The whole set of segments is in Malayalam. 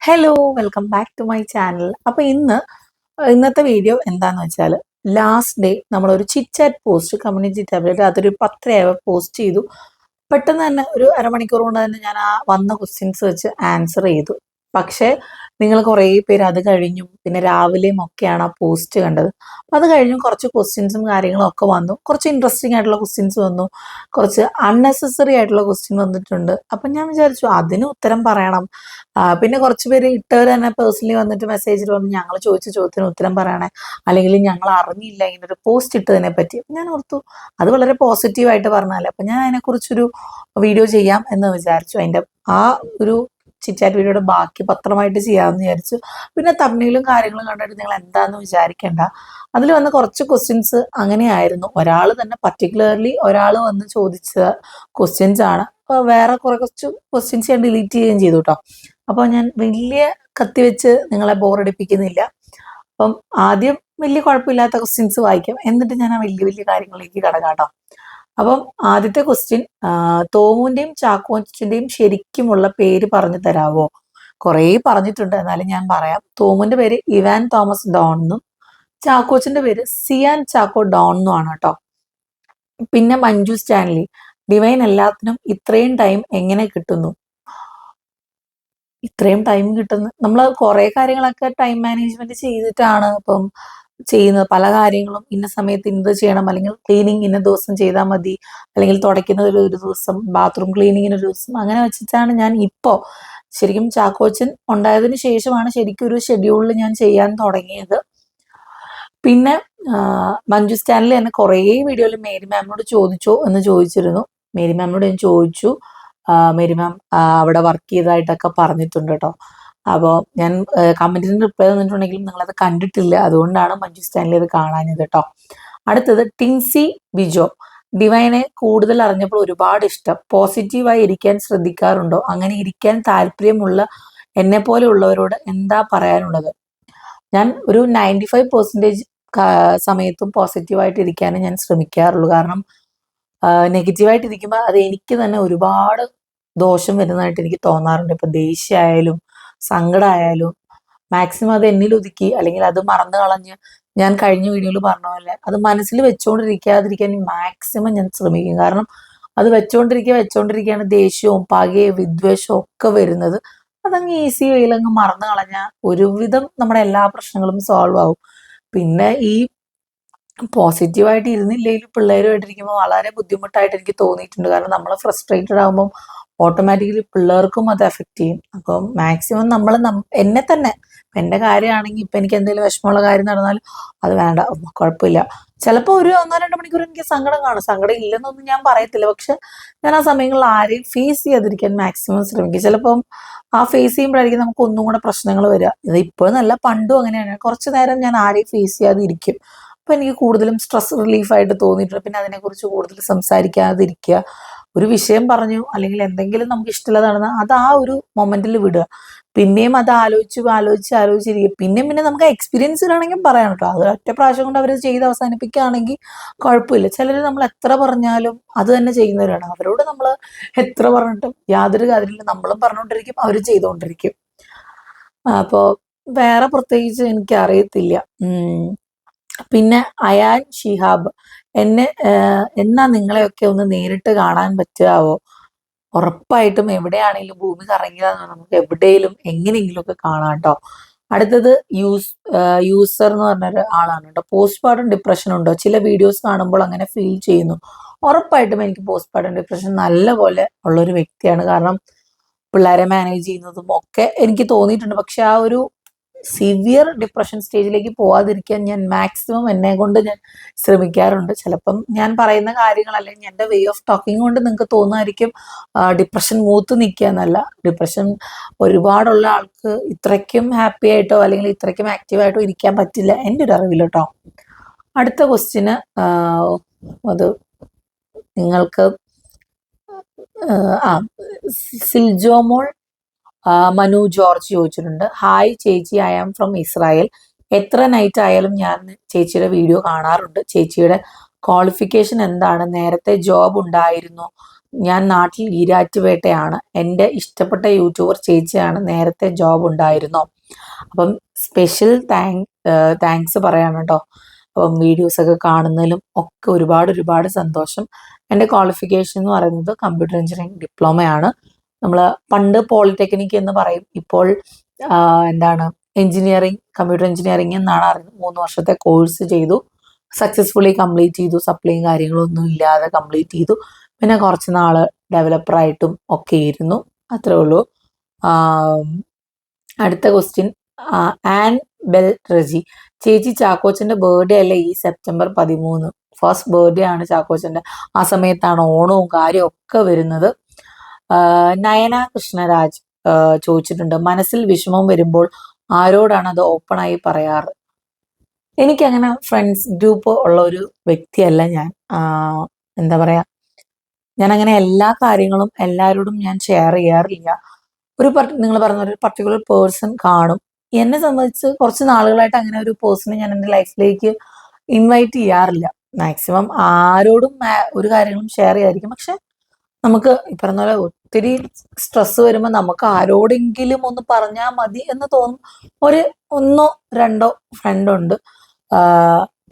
Hello welcome back to my channel. അപ്പോൾ ഇന്നത്തെ വീഡിയോ എന്താണെന്ന് വെച്ചാൽ ലാസ്റ്റ് ഡേ നമ്മളൊരു ചിറ്റ് ചാറ്റ് പോസ്റ്റ് കമ്മ്യൂണിറ്റി ടാബിൽ അതൊരു 10 പോസ്റ്റ് ചെയ്തു. പെട്ടെന്ന് തന്നെ ഒരു അരമണിക്കൂർ കൊണ്ട് തന്നെ ഞാൻ ആ വന്ന ക്വസ്റ്റ്യൻസ് വെച്ച് ആൻസർ ചെയ്തു. പക്ഷേ നിങ്ങൾ കുറേ പേര് അത് കഴിഞ്ഞു പിന്നെ രാവിലെയും ഒക്കെയാണ് ആ പോസ്റ്റ് കണ്ടത്. അപ്പം അത് കഴിഞ്ഞു കുറച്ച് ക്വസ്റ്റ്യൻസും കാര്യങ്ങളും ഒക്കെ വന്നു. കുറച്ച് ഇൻട്രസ്റ്റിംഗ് ആയിട്ടുള്ള ക്വസ്റ്റ്യൻസ് വന്നു, കുറച്ച് അൺനെസസറി ആയിട്ടുള്ള ക്വസ്റ്റ്യൻ വന്നിട്ടുണ്ട്. അപ്പം ഞാൻ വിചാരിച്ചു അതിന് ഉത്തരം പറയണം. പിന്നെ കുറച്ച് പേര് ഇട്ടവർ തന്നെ പേഴ്സണലി വന്നിട്ട് മെസ്സേജിൽ വന്ന് ഞങ്ങൾ ചോദിച്ച ചോദ്യത്തിന് ഉത്തരം പറയണേ, അല്ലെങ്കിൽ ഞങ്ങൾ അറിഞ്ഞില്ല ഇങ്ങനെ ഒരു പോസ്റ്റ് ഇട്ടതിനെ പറ്റി. ഞാൻ ഓർത്തു അത് വളരെ പോസിറ്റീവായിട്ട് പറഞ്ഞാലേ, അപ്പം ഞാൻ അതിനെക്കുറിച്ചൊരു വീഡിയോ ചെയ്യാം എന്ന് വിചാരിച്ചു. അതിൻ്റെ ആ ഒരു ചിറ്റാറ്റ് വീഡിയോയുടെ ബാക്കി പത്രമായിട്ട് ചെയ്യാമെന്ന് വിചാരിച്ചു. പിന്നെ തമ്മിലും കാര്യങ്ങളും കണ്ടിട്ട് നിങ്ങൾ എന്താണെന്ന് വിചാരിക്കേണ്ട. അതിൽ വന്ന കുറച്ച് ക്വസ്റ്റ്യൻസ് അങ്ങനെയായിരുന്നു. ഒരാൾ തന്നെ പർട്ടിക്കുലർലി ഒരാൾ വന്ന് ചോദിച്ച ക്വസ്റ്റ്യൻസ് ആണ്. അപ്പോൾ വേറെ കുറച്ച് ക്വസ്റ്റ്യൻസ് ഞാൻ ഡിലീറ്റ് ചെയ്യുകയും ചെയ്തു കേട്ടോ. അപ്പോൾ ഞാൻ വലിയ കത്തി വെച്ച് നിങ്ങളെ ബോറടിപ്പിക്കുന്നില്ല. അപ്പം ആദ്യം വലിയ കുഴപ്പമില്ലാത്ത ക്വസ്റ്റ്യൻസ് വായിക്കാം, എന്നിട്ട് ഞാൻ ആ വലിയ വലിയ കാര്യങ്ങളിലേക്ക് കടക്കാം കേട്ടോ. അപ്പം ആദ്യത്തെ ക്വസ്റ്റ്യൻ, തോമുവിൻ്റെയും ചാക്കോച്ചിൻ്റെയും ശരിക്കുമുള്ള പേര് പറഞ്ഞു തരാവോ? കുറേ പറഞ്ഞിട്ടുണ്ട്, എന്നാലും ഞാൻ പറയാം. തോമുവിൻ്റെ പേര് ഇവാൻ തോമസ് ഡോൺ എന്നും ചാക്കോച്ചിൻ്റെ പേര് സിയാൻ ചാക്കോ ഡോൺ എന്നും ആണ് കേട്ടോ. പിന്നെ മഞ്ജു സ്റ്റാൻലി, ഡിവൈൻ എല്ലാത്തിനും ഇത്രയും ടൈം എങ്ങനെ കിട്ടുന്നു? ഇത്രയും ടൈം കിട്ടുന്നു, നമ്മൾ കുറേ കാര്യങ്ങളൊക്കെ ടൈം മാനേജ്മെന്റ് ചെയ്തിട്ടാണ് ഇപ്പം ചെയ്യുന്നത്. പല കാര്യങ്ങളും ഇന്ന സമയത്ത് ഇന്നത് ചെയ്യണം, അല്ലെങ്കിൽ ക്ലീനിങ് ഇന്ന ദിവസം ചെയ്താൽ മതി, അല്ലെങ്കിൽ തുടയ്ക്കുന്നത് ഒരു ദിവസം, ബാത്റൂം ക്ലീനിങ്ങിന് ഒരു ദിവസം, അങ്ങനെ വെച്ചിട്ടാണ് ഞാൻ ഇപ്പോൾ ശരിക്കും ചാക്കോച്ചൻ ഉണ്ടായതിന് ശേഷമാണ് ശരിക്കും ഒരു ഷെഡ്യൂളിൽ ഞാൻ ചെയ്യാൻ തുടങ്ങിയത്. പിന്നെ മഞ്ജു സ്റ്റാൻലി തന്നെ കുറേ വീഡിയോയിൽ മേരി മാമിനോട് ചോദിച്ചോ എന്ന് ചോദിച്ചിരുന്നു. മേരി മാമിനോട് ഞാൻ ചോദിച്ചു. മേരി മാം അവിടെ വർക്ക് ചെയ്തതായിട്ടൊക്കെ പറഞ്ഞിട്ടുണ്ട് കേട്ടോ. അപ്പോൾ ഞാൻ കമൻറ്റിന് റിപ്ലൈ തന്നിട്ടുണ്ടെങ്കിലും നിങ്ങളത് കണ്ടിട്ടില്ല, അതുകൊണ്ടാണ് മഞ്ജു സ്റ്റാൻലി അത് കാണാഞ്ഞത് കേട്ടോ. അടുത്തത് ടിൻസി ബിജോ, ഡിവൈനെ കൂടുതൽ അറിഞ്ഞപ്പോൾ ഒരുപാട് ഇഷ്ടം, പോസിറ്റീവായി ഇരിക്കാൻ ശ്രദ്ധിക്കാറുണ്ടോ? അങ്ങനെ ഇരിക്കാൻ താല്പര്യമുള്ള എന്നെ പോലെ ഉള്ളവരോട് എന്താ പറയാനുള്ളത്? ഞാൻ ഒരു 95% സമയത്തും പോസിറ്റീവായിട്ട് ഇരിക്കാനും ഞാൻ ശ്രമിക്കാറുള്ളൂ. കാരണം നെഗറ്റീവായിട്ട് ഇരിക്കുമ്പോൾ അത് എനിക്ക് തന്നെ ഒരുപാട് ദോഷം വരുന്നതായിട്ട് എനിക്ക് തോന്നാറുണ്ട്. ഇപ്പം ദേഷ്യമായാലും സങ്കടമായാലും മാക്സിമം അത് എന്നിൽ ഒതുക്കി, അല്ലെങ്കിൽ അത് മറന്നു കളഞ്ഞ്, ഞാൻ കഴിഞ്ഞ വീഡിയോയിൽ പറഞ്ഞ പോലെ അത് മനസ്സിൽ വെച്ചുകൊണ്ടിരിക്കാതിരിക്കാൻ മാക്സിമം ഞാൻ ശ്രമിക്കും. കാരണം അത് വെച്ചുകൊണ്ടിരിക്കുകയാണ് ദേഷ്യവും പകയും വിദ്വേഷവും ഒക്കെ വരുന്നത്. അതങ്ങ് ഈസി വേയിൽ അങ്ങ് മറന്നു കളഞ്ഞാൽ ഒരുവിധം നമ്മുടെ എല്ലാ പ്രശ്നങ്ങളും സോൾവ് ആവും. പിന്നെ ഈ പോസിറ്റീവായിട്ട് ഇരുന്നില്ലെങ്കിലും പിള്ളേരുമായിട്ടിരിക്കുമ്പോൾ വളരെ ബുദ്ധിമുട്ടായിട്ട് എനിക്ക് തോന്നിയിട്ടുണ്ട്. കാരണം നമ്മൾ ഫ്രസ്ട്രേറ്റഡ് ആകുമ്പം ഓട്ടോമാറ്റിക്കലി പിള്ളേർക്കും അത് എഫക്റ്റ് ചെയ്യും. അപ്പം മാക്സിമം നമ്മൾ എന്നെ തന്നെ, എൻ്റെ കാര്യമാണെങ്കിൽ ഇപ്പം എനിക്ക് എന്തെങ്കിലും വിഷമമുള്ള കാര്യം നടന്നാലും അത് വേണ്ട, കുഴപ്പമില്ല. ചിലപ്പോൾ ഒരു 1-2 മണിക്കൂർ എനിക്ക് സങ്കടം കാണും. സങ്കടം ഇല്ലെന്നൊന്നും ഞാൻ പറയത്തില്ല, പക്ഷെ ഞാൻ ആ സമയങ്ങളിൽ ആരെയും ഫേസ് ചെയ്യാതിരിക്കാൻ മാക്സിമം ശ്രമിക്കും. ചിലപ്പം ആ ഫേസ് ചെയ്യുമ്പോഴായിരിക്കും നമുക്ക് ഒന്നും കൂടെ പ്രശ്നങ്ങൾ വരിക. ഇത് ഇപ്പോഴെന്നല്ല, പണ്ടും അങ്ങനെയാണ്. കുറച്ച് നേരം ഞാൻ ആരെയും ഫേസ് ചെയ്യാതെ ഇരിക്കും. അപ്പോൾ എനിക്ക് കൂടുതലും സ്ട്രെസ് റിലീഫായിട്ട് തോന്നിയിട്ടുണ്ട്. പിന്നെ അതിനെക്കുറിച്ച് കൂടുതൽ സംസാരിക്കാതിരിക്കുക. ഒരു വിഷയം പറഞ്ഞു അല്ലെങ്കിൽ എന്തെങ്കിലും നമുക്ക് ഇഷ്ടമുള്ളതാണെന്ന് അത് ആ ഒരു മൊമെന്റിൽ വിടുക. പിന്നെയും അത് ആലോചിച്ചിരിക്കുക. പിന്നെ നമുക്ക് എക്സ്പീരിയൻസ് ആണെങ്കിൽ പറയാം കേട്ടോ. അത് ഒറ്റ പ്രാവശ്യം കൊണ്ട് അവർ ചെയ്ത് അവസാനിപ്പിക്കുകയാണെങ്കിൽ കുഴപ്പമില്ല. ചിലർ നമ്മൾ എത്ര പറഞ്ഞാലും അത് തന്നെ ചെയ്യുന്നവരാണ്. അവരോട് നമ്മൾ എത്ര പറഞ്ഞിട്ടും യാതൊരു കാര്യമില്ല, നമ്മളും പറഞ്ഞുകൊണ്ടിരിക്കും, അവരും ചെയ്തുകൊണ്ടിരിക്കും. അപ്പോൾ വേറെ പ്രത്യേകിച്ച് എനിക്ക് അറിയത്തില്ല. പിന്നെ അയാൻ ഷിഹാബ്, എന്നാ നിങ്ങളെയൊക്കെ ഒന്ന് നേരിട്ട് കാണാൻ പറ്റാവോ? ഉറപ്പായിട്ടും എവിടെയാണെങ്കിലും ഭൂമി കറങ്ങിയതാണ്, നമുക്ക് എവിടെയും എങ്ങനെയെങ്കിലും ഒക്കെ കാണാം കേട്ടോ. അടുത്തത് യൂസർ എന്ന് പറഞ്ഞൊരു ആളാണ് കേട്ടോ. പോസ്റ്റ്മോർട്ടം ഡിപ്രഷൻ ഉണ്ടോ? ചില വീഡിയോസ് കാണുമ്പോൾ അങ്ങനെ ഫീൽ ചെയ്യുന്നു. ഉറപ്പായിട്ടും എനിക്ക് പോസ്റ്റ്മോർട്ടം ഡിപ്രഷൻ നല്ല പോലെ ഉള്ളൊരു വ്യക്തിയാണ്. കാരണം പിള്ളേരെ മാനേജ് ചെയ്യുന്നതും ഒക്കെ എനിക്ക് തോന്നിയിട്ടുണ്ട്. പക്ഷെ ആ ഒരു സിവിയർ ഡിപ്രഷൻ സ്റ്റേജിലേക്ക് പോവാതിരിക്കാൻ ഞാൻ മാക്സിമം എന്നെ കൊണ്ട് ഞാൻ ശ്രമിക്കാറുണ്ട്. ചിലപ്പം ഞാൻ പറയുന്ന കാര്യങ്ങൾ അല്ലെങ്കിൽ എൻ്റെ വേ ഓഫ് ടോക്കിംഗ് കൊണ്ട് നിങ്ങൾക്ക് തോന്നുമായിരിക്കും ഡിപ്രഷൻ മൂത്ത് നിൽക്കുക എന്നല്ല. ഡിപ്രഷൻ ഒരുപാടുള്ള ആൾക്ക് ഇത്രയ്ക്കും ഹാപ്പി ആയിട്ടോ അല്ലെങ്കിൽ ഇത്രയ്ക്കും ആക്റ്റീവായിട്ടോ ഇരിക്കാൻ പറ്റില്ല, എൻ്റെ ഒരു അറിവിൽ കേട്ടോ. അടുത്ത ക്വസ്റ്റ്യന് അത് നിങ്ങൾക്ക് സിൽജോമോൾ മനു ജോർജ് ചോദിച്ചിട്ടുണ്ട്. ഹായ് ചേച്ചി, ഐ ആം ഫ്രം ഇസ്രായേൽ. എത്ര നൈറ്റ് ആയാലും ഞാൻ ചേച്ചിയുടെ വീഡിയോ കാണാറുണ്ട്. ചേച്ചിയുടെ ക്വാളിഫിക്കേഷൻ എന്താണ്? നേരത്തെ ജോബ് ഉണ്ടായിരുന്നോ? ഞാൻ നാട്ടിൽ ഈരാറ്റുപേട്ടയാണ്. എൻ്റെ ഇഷ്ടപ്പെട്ട യൂട്യൂബർ ചേച്ചിയാണ്. നേരത്തെ ജോബ് ഉണ്ടായിരുന്നോ? അപ്പം സ്പെഷ്യൽ താങ്ക്സ് പറയാണ് കേട്ടോ. അപ്പം വീഡിയോസൊക്കെ കാണുന്നതിലും ഒക്കെ ഒരുപാട് സന്തോഷം. എൻ്റെ ക്വാളിഫിക്കേഷൻ എന്ന് പറയുന്നത് കമ്പ്യൂട്ടർ എഞ്ചിനീയറിംഗ് ഡിപ്ലോമയാണ്. നമ്മൾ പണ്ട് പോളിടെക്നിക് എന്ന് പറയും, ഇപ്പോൾ എന്താണ് കമ്പ്യൂട്ടർ എഞ്ചിനീയറിംഗ് എന്നാണ് അറിയുന്നത്. 3 വർഷത്തെ കോഴ്സ് ചെയ്തു, സക്സസ്ഫുള്ളി കംപ്ലീറ്റ് ചെയ്തു. സപ്ലിയും കാര്യങ്ങളൊന്നും ഇല്ലാതെ കംപ്ലീറ്റ് ചെയ്തു. പിന്നെ കുറച്ച് നാള് ഡെവലപ്പറായിട്ടും ഒക്കെ ഇരുന്നു. അത്രേ ഉള്ളൂ. അടുത്ത ക്വസ്റ്റ്യൻ, ആൻ ബെൽ റജി. ചേച്ചി, ചാക്കോച്ചന്റെ ബർത്ത്ഡേ അല്ലേ ഈ സെപ്റ്റംബർ 13? ഫസ്റ്റ് ബർത്ത്ഡേ ആണ് ചാക്കോച്ചന്റെ. ആ സമയത്താണ് ഓണവും കാര്യവും ഒക്കെ വരുന്നത്. നയന കൃഷ്ണരാജ് ചോദിച്ചിട്ടുണ്ട്, മനസ്സിൽ വിഷമം വരുമ്പോൾ ആരോടാണ് അത് ഓപ്പൺ ആയി പറയാറ്? എനിക്കങ്ങനെ ഫ്രണ്ട്സ് ഗ്രൂപ്പ് ഉള്ള ഒരു വ്യക്തിയല്ല ഞാൻ. എന്താ പറയാ, ഞാൻ അങ്ങനെ എല്ലാ കാര്യങ്ങളും എല്ലാവരോടും ഞാൻ ഷെയർ ചെയ്യാറില്ല. നിങ്ങൾ പറഞ്ഞ ഒരു പർട്ടിക്കുലർ പേഴ്സൺ കാണും. എന്നെ സംബന്ധിച്ച് കുറച്ച് നാളുകളായിട്ട് അങ്ങനെ ഒരു പേഴ്സണെ ഞാൻ എൻ്റെ ലൈഫിലേക്ക് ഇൻവൈറ്റ് ചെയ്യാറില്ല. മാക്സിമം ആരോടും ഒരു കാര്യങ്ങളും ഷെയർ ചെയ്യാതിരിക്കും. പക്ഷെ നമുക്ക് ഈ പറഞ്ഞ പോലെ ഒത്തിരി സ്ട്രെസ് വരുമ്പോൾ നമുക്ക് ആരോടെങ്കിലും ഒന്ന് പറഞ്ഞാൽ മതി എന്ന് തോന്നും. ഒന്നോ രണ്ടോ ഫ്രണ്ട് ഉണ്ട്.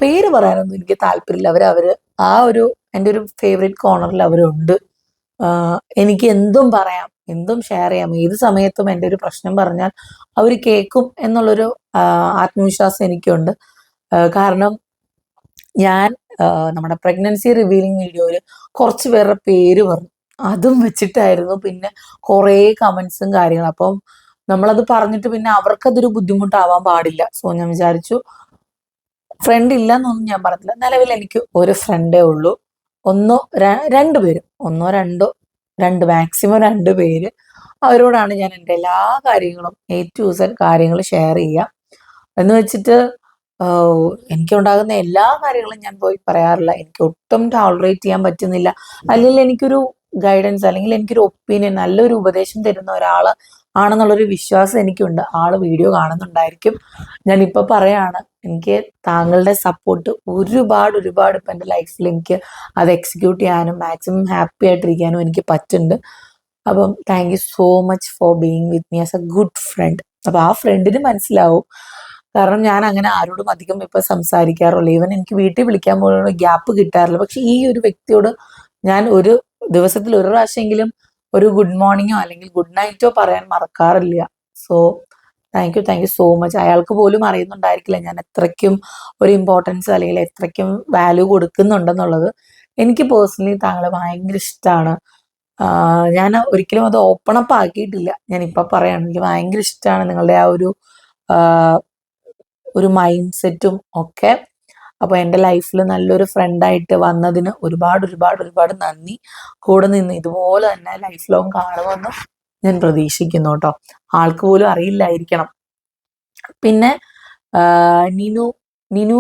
പേര് പറയാനൊന്നും എനിക്ക് താല്പര്യമില്ല. അവര് ആ ഒരു എൻ്റെ ഒരു ഫേവറേറ്റ് കോർണറിൽ അവരുണ്ട്. എനിക്ക് എന്തും പറയാം, എന്തും ഷെയർ ചെയ്യാം. ഏത് സമയത്തും എൻ്റെ ഒരു പ്രശ്നം പറഞ്ഞാൽ അവർ കേൾക്കും എന്നുള്ളൊരു ആത്മവിശ്വാസം എനിക്കുണ്ട്. കാരണം ഞാൻ നമ്മുടെ പ്രഗ്നൻസി റിവീലിംഗ് വീഡിയോയിൽ കുറച്ച് പേരുടെ പേര് പറഞ്ഞു. അതും വെച്ചിട്ടായിരുന്നു പിന്നെ കുറേ കമന്റ്സും കാര്യങ്ങളും. അപ്പം നമ്മളത് പറഞ്ഞിട്ട് പിന്നെ അവർക്കതൊരു ബുദ്ധിമുട്ടാവാൻ പാടില്ല. സോ ഞാൻ വിചാരിച്ചു, ഫ്രണ്ട് ഇല്ല എന്നൊന്നും ഞാൻ പറഞ്ഞില്ല. നിലവിൽ എനിക്ക് ഒരു ഫ്രണ്ടേ ഉള്ളൂ. രണ്ടു പേരും, മാക്സിമം 2 പേര്. അവരോടാണ് ഞാൻ എൻ്റെ എല്ലാ കാര്യങ്ങളും A to Z കാര്യങ്ങൾ ഷെയർ ചെയ്യുക. എന്ന് വെച്ചിട്ട് എനിക്കുണ്ടാകുന്ന എല്ലാ കാര്യങ്ങളും ഞാൻ പോയി പറയാറില്ല. എനിക്ക് ഒട്ടും ടോളറേറ്റ് ചെയ്യാൻ പറ്റുന്നില്ല. അല്ലെങ്കിൽ എനിക്കൊരു ഗൈഡൻസ്, അല്ലെങ്കിൽ എനിക്കൊരു ഒപ്പീനിയൻ, നല്ലൊരു ഉപദേശം തരുന്ന ഒരാൾ ആണെന്നുള്ളൊരു വിശ്വാസം എനിക്കുണ്ട്. ആള് വീഡിയോ കാണുന്നുണ്ടായിരിക്കും. ഞാനിപ്പോൾ പറയാണ്, എനിക്ക് താങ്കളുടെ സപ്പോർട്ട് ഒരുപാട് ഇപ്പം എൻ്റെ ലൈഫിൽ എനിക്ക് അത് എക്സിക്യൂട്ട് ചെയ്യാനും മാക്സിമം ഹാപ്പി ആയിട്ടിരിക്കാനും എനിക്ക് പറ്റുന്നുണ്ട്. അപ്പം thank you so much for being with me as A good friend. അപ്പം ആ ഫ്രണ്ടിന് മനസ്സിലാവും. കാരണം ഞാൻ അങ്ങനെ ആരോടും അധികം ഇപ്പൊ സംസാരിക്കാറുള്ളൂ. ഈവൻ എനിക്ക് വീട്ടിൽ വിളിക്കാൻ പോലുള്ള ഗ്യാപ്പ് കിട്ടാറില്ല. പക്ഷെ ഈ ഒരു വ്യക്തിയോട് ഞാൻ ഒരു ദിവസത്തിൽ ഒരു പ്രാവശ്യമെങ്കിലും ഒരു ഗുഡ് മോർണിംഗോ അല്ലെങ്കിൽ ഗുഡ് നൈറ്റോ പറയാൻ മറക്കാറില്ല. So thank you so much. അയാൾക്ക് പോലും അറിയുന്നുണ്ടായിരിക്കില്ല ഞാൻ എത്രയ്ക്കും ഒരു ഇമ്പോർട്ടൻസ് അല്ലെങ്കിൽ എത്രയ്ക്കും വാല്യൂ കൊടുക്കുന്നുണ്ടെന്നുള്ളത്. എനിക്ക് പേഴ്സണലി താങ്കളെ ഭയങ്കര ഇഷ്ടമാണ്. ഞാൻ ഒരിക്കലും അത് ഓപ്പൺ അപ്പ് ആക്കിയിട്ടില്ല. ഞാൻ ഇപ്പൊ പറയാണ്, എനിക്ക് ഭയങ്കര ഇഷ്ടമാണ് നിങ്ങളുടെ ആ ഒരു മൈൻഡ് സെറ്റും ഒക്കെ. അപ്പോൾ എൻ്റെ ലൈഫിൽ നല്ലൊരു ഫ്രണ്ടായിട്ട് വന്നതിന് ഒരുപാട് നന്ദി. കൂടെ നിന്ന് ഇതുപോലെ തന്നെ ലൈഫ് ലോങ് കാണുമെന്ന് ഞാൻ പ്രതീക്ഷിക്കുന്നു കേട്ടോ. ആൾക്ക് പോലും അറിയില്ലായിരിക്കണം. പിന്നെ നിനു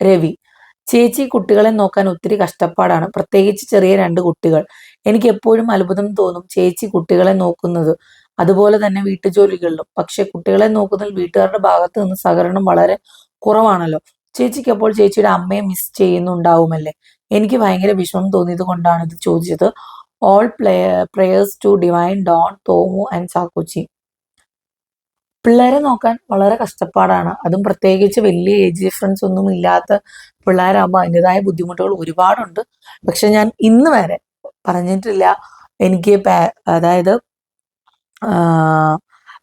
രവി, ചേച്ചി, കുട്ടികളെ നോക്കാൻ ഒത്തിരി കഷ്ടപ്പാടാണ്, പ്രത്യേകിച്ച് ചെറിയ 2 കുട്ടികൾ. എനിക്ക് എപ്പോഴും അത്ഭുതം തോന്നും ചേച്ചി കുട്ടികളെ നോക്കുന്നത്. അതുപോലെ തന്നെ വീട്ടുജോലികളിലും. പക്ഷെ കുട്ടികളെ നോക്കുന്നതിൽ വീട്ടുകാരുടെ ഭാഗത്ത് നിന്ന് സഹകരണം വളരെ കുറവാണല്ലോ. ചേച്ചിക്ക് അപ്പോൾ ചേച്ചിയുടെ അമ്മയെ മിസ് ചെയ്യുന്നുണ്ടാവുമല്ലേ? എനിക്ക് ഭയങ്കര വിഷമം തോന്നിയത് കൊണ്ടാണ് ഇത് ചോദിച്ചത്. All prayers to divine dawn, Thomu and Chakkochi. പിള്ളേരെ നോക്കാൻ വളരെ കഷ്ടപ്പാടാണ്. അതും പ്രത്യേകിച്ച് വലിയ ഏജ് ഡിഫറൻസ് ഒന്നും ഇല്ലാത്ത പിള്ളേരാകുമ്പോൾ അതിൻ്റെതായ ബുദ്ധിമുട്ടുകൾ ഒരുപാടുണ്ട്. പക്ഷെ ഞാൻ ഇന്ന് വരെ പറഞ്ഞിട്ടില്ല എനിക്ക് അതായത്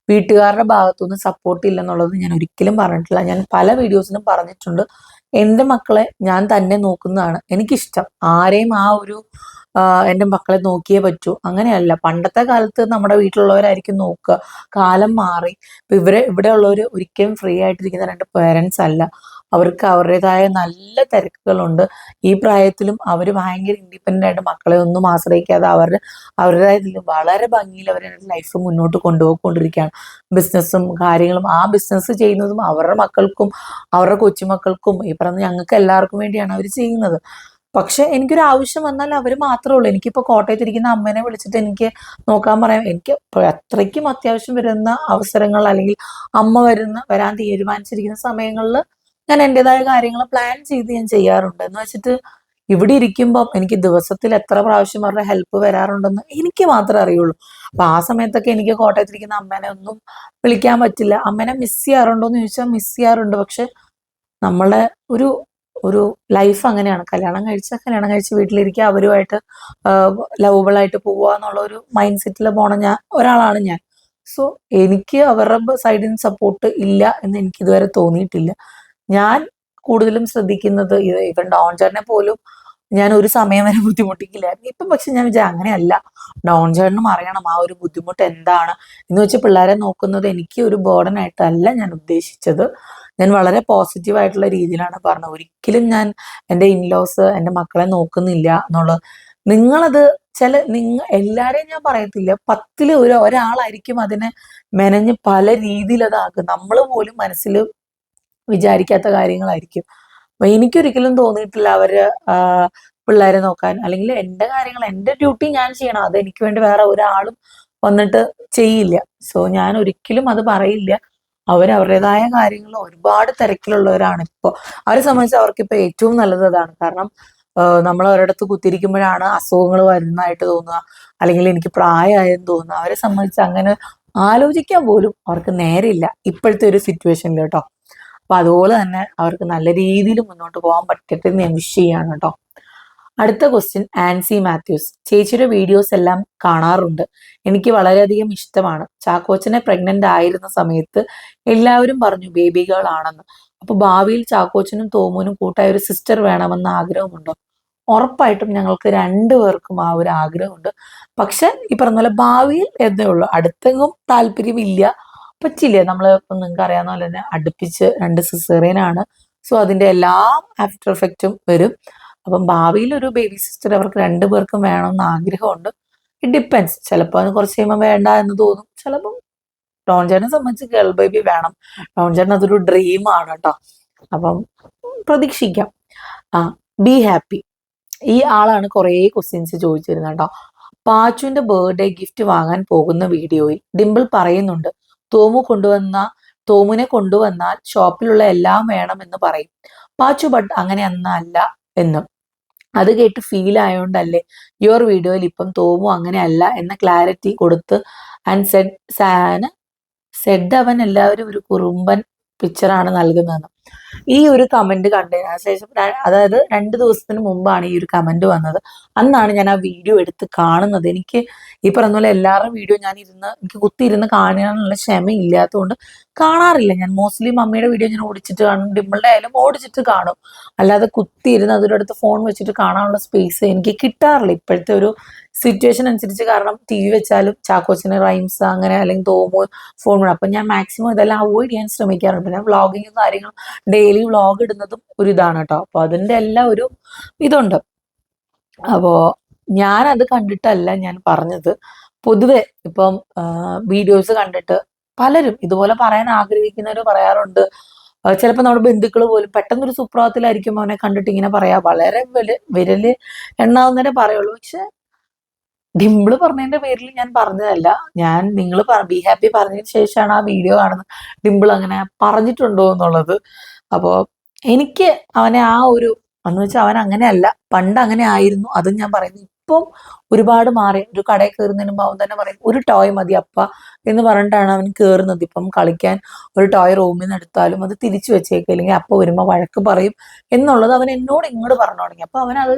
വീട്ടുകാരുടെ ഭാഗത്തുനിന്ന് സപ്പോർട്ട് ഇല്ലെന്നുള്ളത് ഞാൻ ഒരിക്കലും പറഞ്ഞിട്ടില്ല. ഞാൻ പല വീഡിയോസിലും പറഞ്ഞിട്ടുണ്ട്, എൻ്റെ മക്കളെ ഞാൻ തന്നെ നോക്കുന്നതാണ് എനിക്കിഷ്ടം. ആരെയും എൻ്റെ മക്കളെ നോക്കിയേ പറ്റൂ അങ്ങനെയല്ല. പണ്ടത്തെ കാലത്ത് നമ്മുടെ വീട്ടിലുള്ളവരായിരിക്കും നോക്കുക. കാലം മാറി. ഇപ്പൊ ഇവിടെ ഉള്ളവർ ഒരിക്കലും ഫ്രീ ആയിട്ടിരിക്കുന്ന 2 പേരൻസ് അല്ല. അവർക്ക് അവരുടേതായ നല്ല തിരക്കുകളുണ്ട്. ഈ പ്രായത്തിലും അവർ ഭയങ്കര ഇൻഡിപെൻഡൻ്റ് ആയിട്ട് മക്കളെ ഒന്നും ആശ്രയിക്കാതെ അവരുടേതായ വളരെ ഭംഗിയിൽ അവരുടെ ലൈഫ് മുന്നോട്ട് കൊണ്ടുപോയിക്കൊണ്ടിരിക്കുകയാണ്. ബിസിനസ്സും കാര്യങ്ങളും, ആ ബിസിനസ് ചെയ്യുന്നതും അവരുടെ മക്കൾക്കും അവരുടെ കൊച്ചുമക്കൾക്കും ഈ പറഞ്ഞ ഞങ്ങൾക്ക് എല്ലാവർക്കും വേണ്ടിയാണ് അവർ ചെയ്യുന്നത്. പക്ഷെ എനിക്കൊരു ആവശ്യം വന്നാൽ അവർ മാത്രമേ ഉള്ളൂ. എനിക്കിപ്പോൾ കോട്ടയത്തിരിക്കുന്ന അമ്മേനെ വിളിച്ചിട്ട് എനിക്ക് നോക്കാൻ പറയാം. എനിക്ക് അത്രയ്ക്കും അത്യാവശ്യം വരുന്ന അവസരങ്ങൾ, അല്ലെങ്കിൽ അമ്മ വരാൻ തീരുമാനിച്ചിരിക്കുന്ന സമയങ്ങളിൽ ഞാൻ എൻ്റെതായ കാര്യങ്ങൾ പ്ലാൻ ചെയ്ത് ഞാൻ ചെയ്യാറുണ്ട്. എന്ന് വെച്ചിട്ട് ഇവിടെ ഇരിക്കുമ്പോൾ എനിക്ക് ദിവസത്തിൽ എത്ര പ്രാവശ്യം അവരുടെ ഹെൽപ്പ് വരാറുണ്ടെന്ന് എനിക്ക് മാത്രമേ അറിയുള്ളൂ. അപ്പൊ ആ സമയത്തൊക്കെ എനിക്ക് കോട്ടയത്തിരിക്കുന്ന അമ്മേനെ ഒന്നും വിളിക്കാൻ പറ്റില്ല. അമ്മേനെ മിസ് ചെയ്യാറുണ്ടോ എന്ന് ചോദിച്ചാൽ മിസ് ചെയ്യാറുണ്ട്. പക്ഷെ നമ്മളുടെ ഒരു ഒരു ലൈഫ് അങ്ങനെയാണ്. കല്യാണം കഴിച്ച് വീട്ടിലിരിക്കുക, അവരുമായിട്ട് ലവബിൾ ആയിട്ട് പോവുക എന്നുള്ള ഒരു മൈൻഡ് സെറ്റിൽ പോണ ഒരാളാണ് ഞാൻ. സോ എനിക്ക് അവരുടെ സൈഡിൽ നിന്ന് സപ്പോർട്ട് ഇല്ല എന്ന് എനിക്ക് ഇതുവരെ തോന്നിയിട്ടില്ല. ഞാൻ കൂടുതലും ശ്രദ്ധിക്കുന്നത് ഇവൻ ഡോൺ ചേട്ടനെ പോലും ഞാൻ ഒരു സമയം വരെ ബുദ്ധിമുട്ടിക്കില്ലായിരുന്നു. ഇപ്പം പക്ഷെ ഞാൻ വിചാരിച്ചു അങ്ങനെയല്ല, ഡോൺ ചേട്ടനും അറിയണം ആ ഒരു ബുദ്ധിമുട്ട് എന്താണ് എന്ന് വെച്ചാൽ പിള്ളേരെ നോക്കുന്നത് എനിക്ക് ഒരു ബേർഡൻ ആയിട്ടല്ല ഞാൻ ഉദ്ദേശിച്ചത്. ഞാൻ വളരെ പോസിറ്റീവ് ആയിട്ടുള്ള രീതിയിലാണ് പറഞ്ഞത്. ഒരിക്കലും ഞാൻ എൻ്റെ ഇൻലോസ് എൻ്റെ മക്കളെ നോക്കുന്നില്ല എന്നുള്ളത്. നിങ്ങളത് എല്ലാരെയും ഞാൻ പറയത്തില്ല, 10 ഒരാളായിരിക്കും അതിനെ മെനഞ്ഞ് പല രീതിയിൽ അതാക്കും. നമ്മൾ പോലും മനസ്സിൽ വിചാരിക്കാത്ത കാര്യങ്ങളായിരിക്കും. അപ്പൊ എനിക്കൊരിക്കലും തോന്നിയിട്ടില്ല അവര് പിള്ളേരെ നോക്കാൻ, അല്ലെങ്കിൽ എൻ്റെ കാര്യങ്ങൾ എൻ്റെ ഡ്യൂട്ടി ഞാൻ ചെയ്യണം, അത് എനിക്ക് വേണ്ടി വേറെ ഒരാളും വന്നിട്ട് ചെയ്യില്ല. സോ ഞാൻ ഒരിക്കലും അത് പറയില്ല. അവരവരുടേതായ കാര്യങ്ങൾ ഒരുപാട് തിരക്കിലുള്ളവരാണ്. ഇപ്പോൾ അവരെ സംബന്ധിച്ച് അവർക്കിപ്പോൾ ഏറ്റവും നല്ലത് അതാണ്. കാരണം നമ്മൾ ഒരിടത്ത് കുത്തിരിക്കുമ്പോഴാണ് അസുഖങ്ങൾ വരുന്നതായിട്ട് തോന്നുക, അല്ലെങ്കിൽ എനിക്ക് പ്രായമായെന്ന് തോന്നുക. അവരെ സംബന്ധിച്ച് അങ്ങനെ ആലോചിക്കാൻ പോലും അവർക്ക് നേരെയില്ല ഇപ്പോഴത്തെ ഒരു സിറ്റുവേഷനിൽ കേട്ടോ. അപ്പൊ അതുപോലെ തന്നെ അവർക്ക് നല്ല രീതിയിൽ മുന്നോട്ട് പോകാൻ പറ്റട്ടെ എന്ന് ഞാൻ വിഷ് ചെയ്യാണ് കേട്ടോ. അടുത്ത ക്വസ്റ്റ്യൻ, ആൻസി മാത്യൂസ്. ചേച്ചിയുടെ വീഡിയോസ് എല്ലാം കാണാറുണ്ട്, എനിക്ക് വളരെയധികം ഇഷ്ടമാണ്. ചാക്കോച്ചനെ പ്രഗ്നന്റ് ആയിരുന്ന സമയത്ത് എല്ലാവരും പറഞ്ഞു ബേബി ഗേൾ ആണെന്ന്. അപ്പൊ ഭാവിയിൽ ചാക്കോച്ചനും തോമുനും കൂട്ടായ ഒരു സിസ്റ്റർ വേണമെന്ന ആഗ്രഹമുണ്ടോ? ഉറപ്പായിട്ടും ഞങ്ങൾക്ക് 2 പേർക്കും ആ ഒരു ആഗ്രഹമുണ്ട്. പക്ഷെ ഈ പറഞ്ഞ പോലെ ഭാവിയിൽ എന്നേ ഉള്ളൂ, അടുത്തെങ്ങും താല്പര്യമില്ല, പറ്റില്ല. നമ്മൾ ഇപ്പം നിങ്ങൾക്ക് അറിയാവുന്ന പോലെ തന്നെ അടുപ്പിച്ച് 2 സിസേറിയനാണ്. സോ അതിന്റെ എല്ലാ ആഫ്റ്റർ എഫക്റ്റും വരും. അപ്പം ഭാവിയിൽ ഒരു ബേബി സിസ്റ്റർ അവർക്ക് 2 പേർക്കും വേണമെന്ന് ആഗ്രഹമുണ്ട്. It depends. ചിലപ്പോൾ അത് കുറച്ച് കഴിയുമ്പോൾ വേണ്ട എന്ന് തോന്നും. ചിലപ്പം ഡോൺ ചേട്ടനെ സംബന്ധിച്ച് ഗേൾ ബേബി വേണം. ഡോൺ ചേട്ടൻ അതൊരു ഡ്രീമാണ് കേട്ടോ. അപ്പം പ്രതീക്ഷിക്കാം. Be happy. ഈ ആളാണ് കുറേ ക്വസ്റ്റ്യൻസ് ചോദിച്ചിരുന്നത് കേട്ടോ. പാച്ചുവിന്റെ ബർത്ത്ഡേ ഗിഫ്റ്റ് വാങ്ങാൻ പോകുന്ന വീഡിയോയിൽ ഡിംപിൾ പറയുന്നുണ്ട് തോമുനെ കൊണ്ടുവന്നാൽ ഷോപ്പിലുള്ള എല്ലാം വേണമെന്ന് പറയും. പാച്ചു ബട്ട് അങ്ങനെ അല്ല എന്നും. അത് കേട്ട് ഫീൽ ആയോണ്ടല്ലേ യുവർ വീഡിയോയിൽ ഇപ്പം തോമു അങ്ങനെ അല്ല എന്ന ക്ലാരിറ്റി കൊടുത്ത് ആൻഡ് സെഡ് അവൻ എല്ലാവരും ഒരു കുറുമ്പൻ പിക്ചറാണ് നൽകുന്നതെന്ന്. ഈ ഒരു കമന്റ് കണ്ടതിന് ശേഷം, അതായത് 2 ദിവസത്തിന് മുമ്പാണ് ഈ ഒരു കമന്റ് വന്നത്. അന്നാണ് ഞാൻ ആ വീഡിയോ എടുത്ത് കാണുന്നത്. എനിക്ക് ഈ പറഞ്ഞ പോലെ എല്ലാവരുടെയും വീഡിയോ എനിക്ക് കുത്തിയിരുന്ന് കാണാനുള്ള ക്ഷമയില്ലാത്തതുകൊണ്ട് കാണാറില്ല. ഞാൻ മോസ്റ്റ്ലി മമ്മിയുടെ വീഡിയോ ഞാൻ ഓടിച്ചിട്ട് കാണും, ഡിമ്പിളുടെ ആയാലും ഓടിച്ചിട്ട് കാണും. അല്ലാതെ കുത്തിയിരുന്ന് അതിൻ്റെ അടുത്ത് ഫോൺ വെച്ചിട്ട് കാണാനുള്ള സ്പേസ് എനിക്ക് കിട്ടാറില്ല ഇപ്പോഴത്തെ ഒരു സിറ്റുവേഷൻ അനുസരിച്ച്. കാരണം TV വെച്ചാലും ചാക്കോച്ചിന് റൈംസ് അങ്ങനെ അല്ലെങ്കിൽ തോമോ ഫോൺ വേണം. അപ്പം ഞാൻ മാക്സിമം ഇതെല്ലാം അവോയ്ഡ് ചെയ്യാൻ ശ്രമിക്കാറുണ്ട്. ഞാൻ വ്ളോഗിങ്ങും കാര്യങ്ങളും ഡെയിലി വ്ളോഗ് ഇടുന്നതും ഒരു ഇതാണ് കേട്ടോ. അപ്പൊ അതിന്റെ എല്ലാം ഒരു ഇതുണ്ട്. അപ്പോ ഞാനത് കണ്ടിട്ടല്ല ഞാൻ പറഞ്ഞത്. പൊതുവെ ഇപ്പം വീഡിയോസ് കണ്ടിട്ട് പലരും ഇതുപോലെ പറയാൻ ആഗ്രഹിക്കുന്നവർ പറയാറുണ്ട്. ചിലപ്പോൾ നമ്മുടെ ബന്ധുക്കൾ പോലും പെട്ടെന്നൊരു സുപ്രഭാതത്തിലായിരിക്കും അവനെ കണ്ടിട്ട് ഇങ്ങനെ പറയാ. വളരെ വിരല് എണ്ണാവുന്നവരെ പറയുള്ളൂ. പക്ഷെ ഡിംപിള് പറഞ്ഞതിന്റെ പേരിൽ ഞാൻ പറഞ്ഞതല്ല. നിങ്ങൾ ബി ഹാപ്പി പറഞ്ഞതിന് ശേഷമാണ് ആ വീഡിയോ കാണുന്നത്. ഡിംപിൾ അങ്ങനെ പറഞ്ഞിട്ടുണ്ടോ എന്നുള്ളത്. അപ്പോൾ എനിക്ക് അവനെ ആ ഒരു എന്ന് വെച്ചാൽ അവൻ അങ്ങനെയല്ല, പണ്ട് അങ്ങനെ ആയിരുന്നു, അതും ഞാൻ പറയുന്നു. ഇപ്പം ഒരുപാട് മാറി. ഒരു കടയിൽ കയറുന്നതിന് മുമ്പ് അവൻ തന്നെ പറയും ഒരു ടോയ് മതി അപ്പ എന്ന് പറഞ്ഞിട്ടാണ് അവൻ കയറുന്നത്. ഇപ്പം കളിക്കാൻ ഒരു ടോയ് റൂമിൽ നിന്ന് എടുത്താലും അത് തിരിച്ചു വെച്ചേക്കും, അല്ലെങ്കിൽ അപ്പ വരുമ്പോൾ വഴക്ക് പറയും എന്നുള്ളത് അവൻ എന്നോട് ഇങ്ങോട്ട് പറഞ്ഞു തുടങ്ങി. അപ്പൊ അവനത്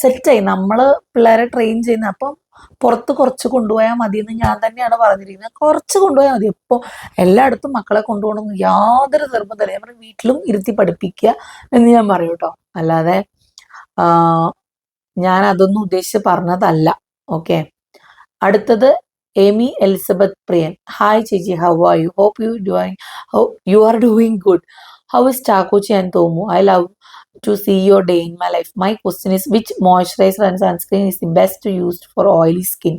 സെറ്റായി. നമ്മള് പിള്ളേരെ ട്രെയിൻ ചെയ്യുന്ന. അപ്പം പുറത്ത് കുറച്ച് കൊണ്ടുപോയാൽ മതി എന്ന് ഞാൻ തന്നെയാണ് പറഞ്ഞിരിക്കുന്നത്. കുറച്ച് കൊണ്ടുപോയാൽ മതി. ഇപ്പോൾ എല്ലായിടത്തും മക്കളെ കൊണ്ടുപോകണമെന്ന് യാതൊരു നിർബന്ധമില്ല. ഞാൻ പറയും വീട്ടിലും ഇരുത്തി പഠിപ്പിക്കുക എന്ന് ഞാൻ പറയും കേട്ടോ. അല്ലാതെ ഞാൻ അതൊന്നും ഉദ്ദേശിച്ച് പറഞ്ഞതല്ല. ഓക്കെ. അടുത്തത് എമി എലിസബത്ത് പ്രിയൻ. ഹായ് ചേച്ചി, how are you? Hope you are doing good. How is Chakkochi and Thomu? I love to see your day in my life. My question is, which moisturizer and sunscreen is the best to use for oily skin?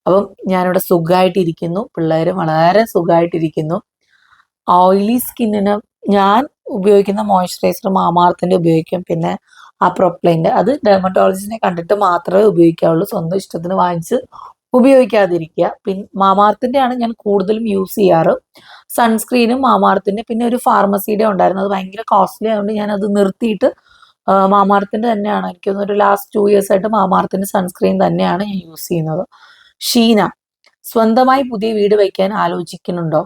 അപ്പം ഞാനിവിടെ സുഖമായിട്ടിരിക്കുന്നു, പിള്ളേരും വളരെ സുഖമായിട്ടിരിക്കുന്നു. ഓയിലി സ്കിന്നിന് ഞാൻ ഉപയോഗിക്കുന്ന മോയ്സ്ചറൈസർ മാമാർത്തിന്റെ ഉപയോഗിക്കും. പിന്നെ ആ പ്രൊപ്ലൈൻ്റെ അത് ഡെർമറ്റോളജിസ്റ്റിനെ കണ്ടിട്ട് മാത്രമേ ഉപയോഗിക്കാവുള്ളൂ. സ്വന്തം ഇഷ്ടത്തിന് വാങ്ങിച്ച് ഉപയോഗിക്കാതിരിക്കുക. പിന്നെ മാമാർത്തിന്റെ ആണ് ഞാൻ കൂടുതലും യൂസ് ചെയ്യാറ്. സൺസ്ക്രീനും മാമാർത്തിന്റെ, പിന്നെ ഒരു ഫാർമസിയുടെ ഉണ്ടായിരുന്നു, അത് ഭയങ്കര കോസ്റ്റ്ലി ആയതുകൊണ്ട് ഞാൻ അത് നിർത്തിയിട്ട് മാമാർത്തിൻ്റെ തന്നെയാണ് എനിക്ക് തോന്നുന്നു. ഒരു ലാസ്റ്റ് 2 years ആയിട്ട് മാമാർത്തിൻ്റെ സൺസ്ക്രീൻ തന്നെയാണ് ഞാൻ യൂസ് ചെയ്യുന്നത്. ഷീന, സ്വന്തമായി പുതിയ വീട് വയ്ക്കാൻ ആലോചിക്കുന്നുണ്ടോ?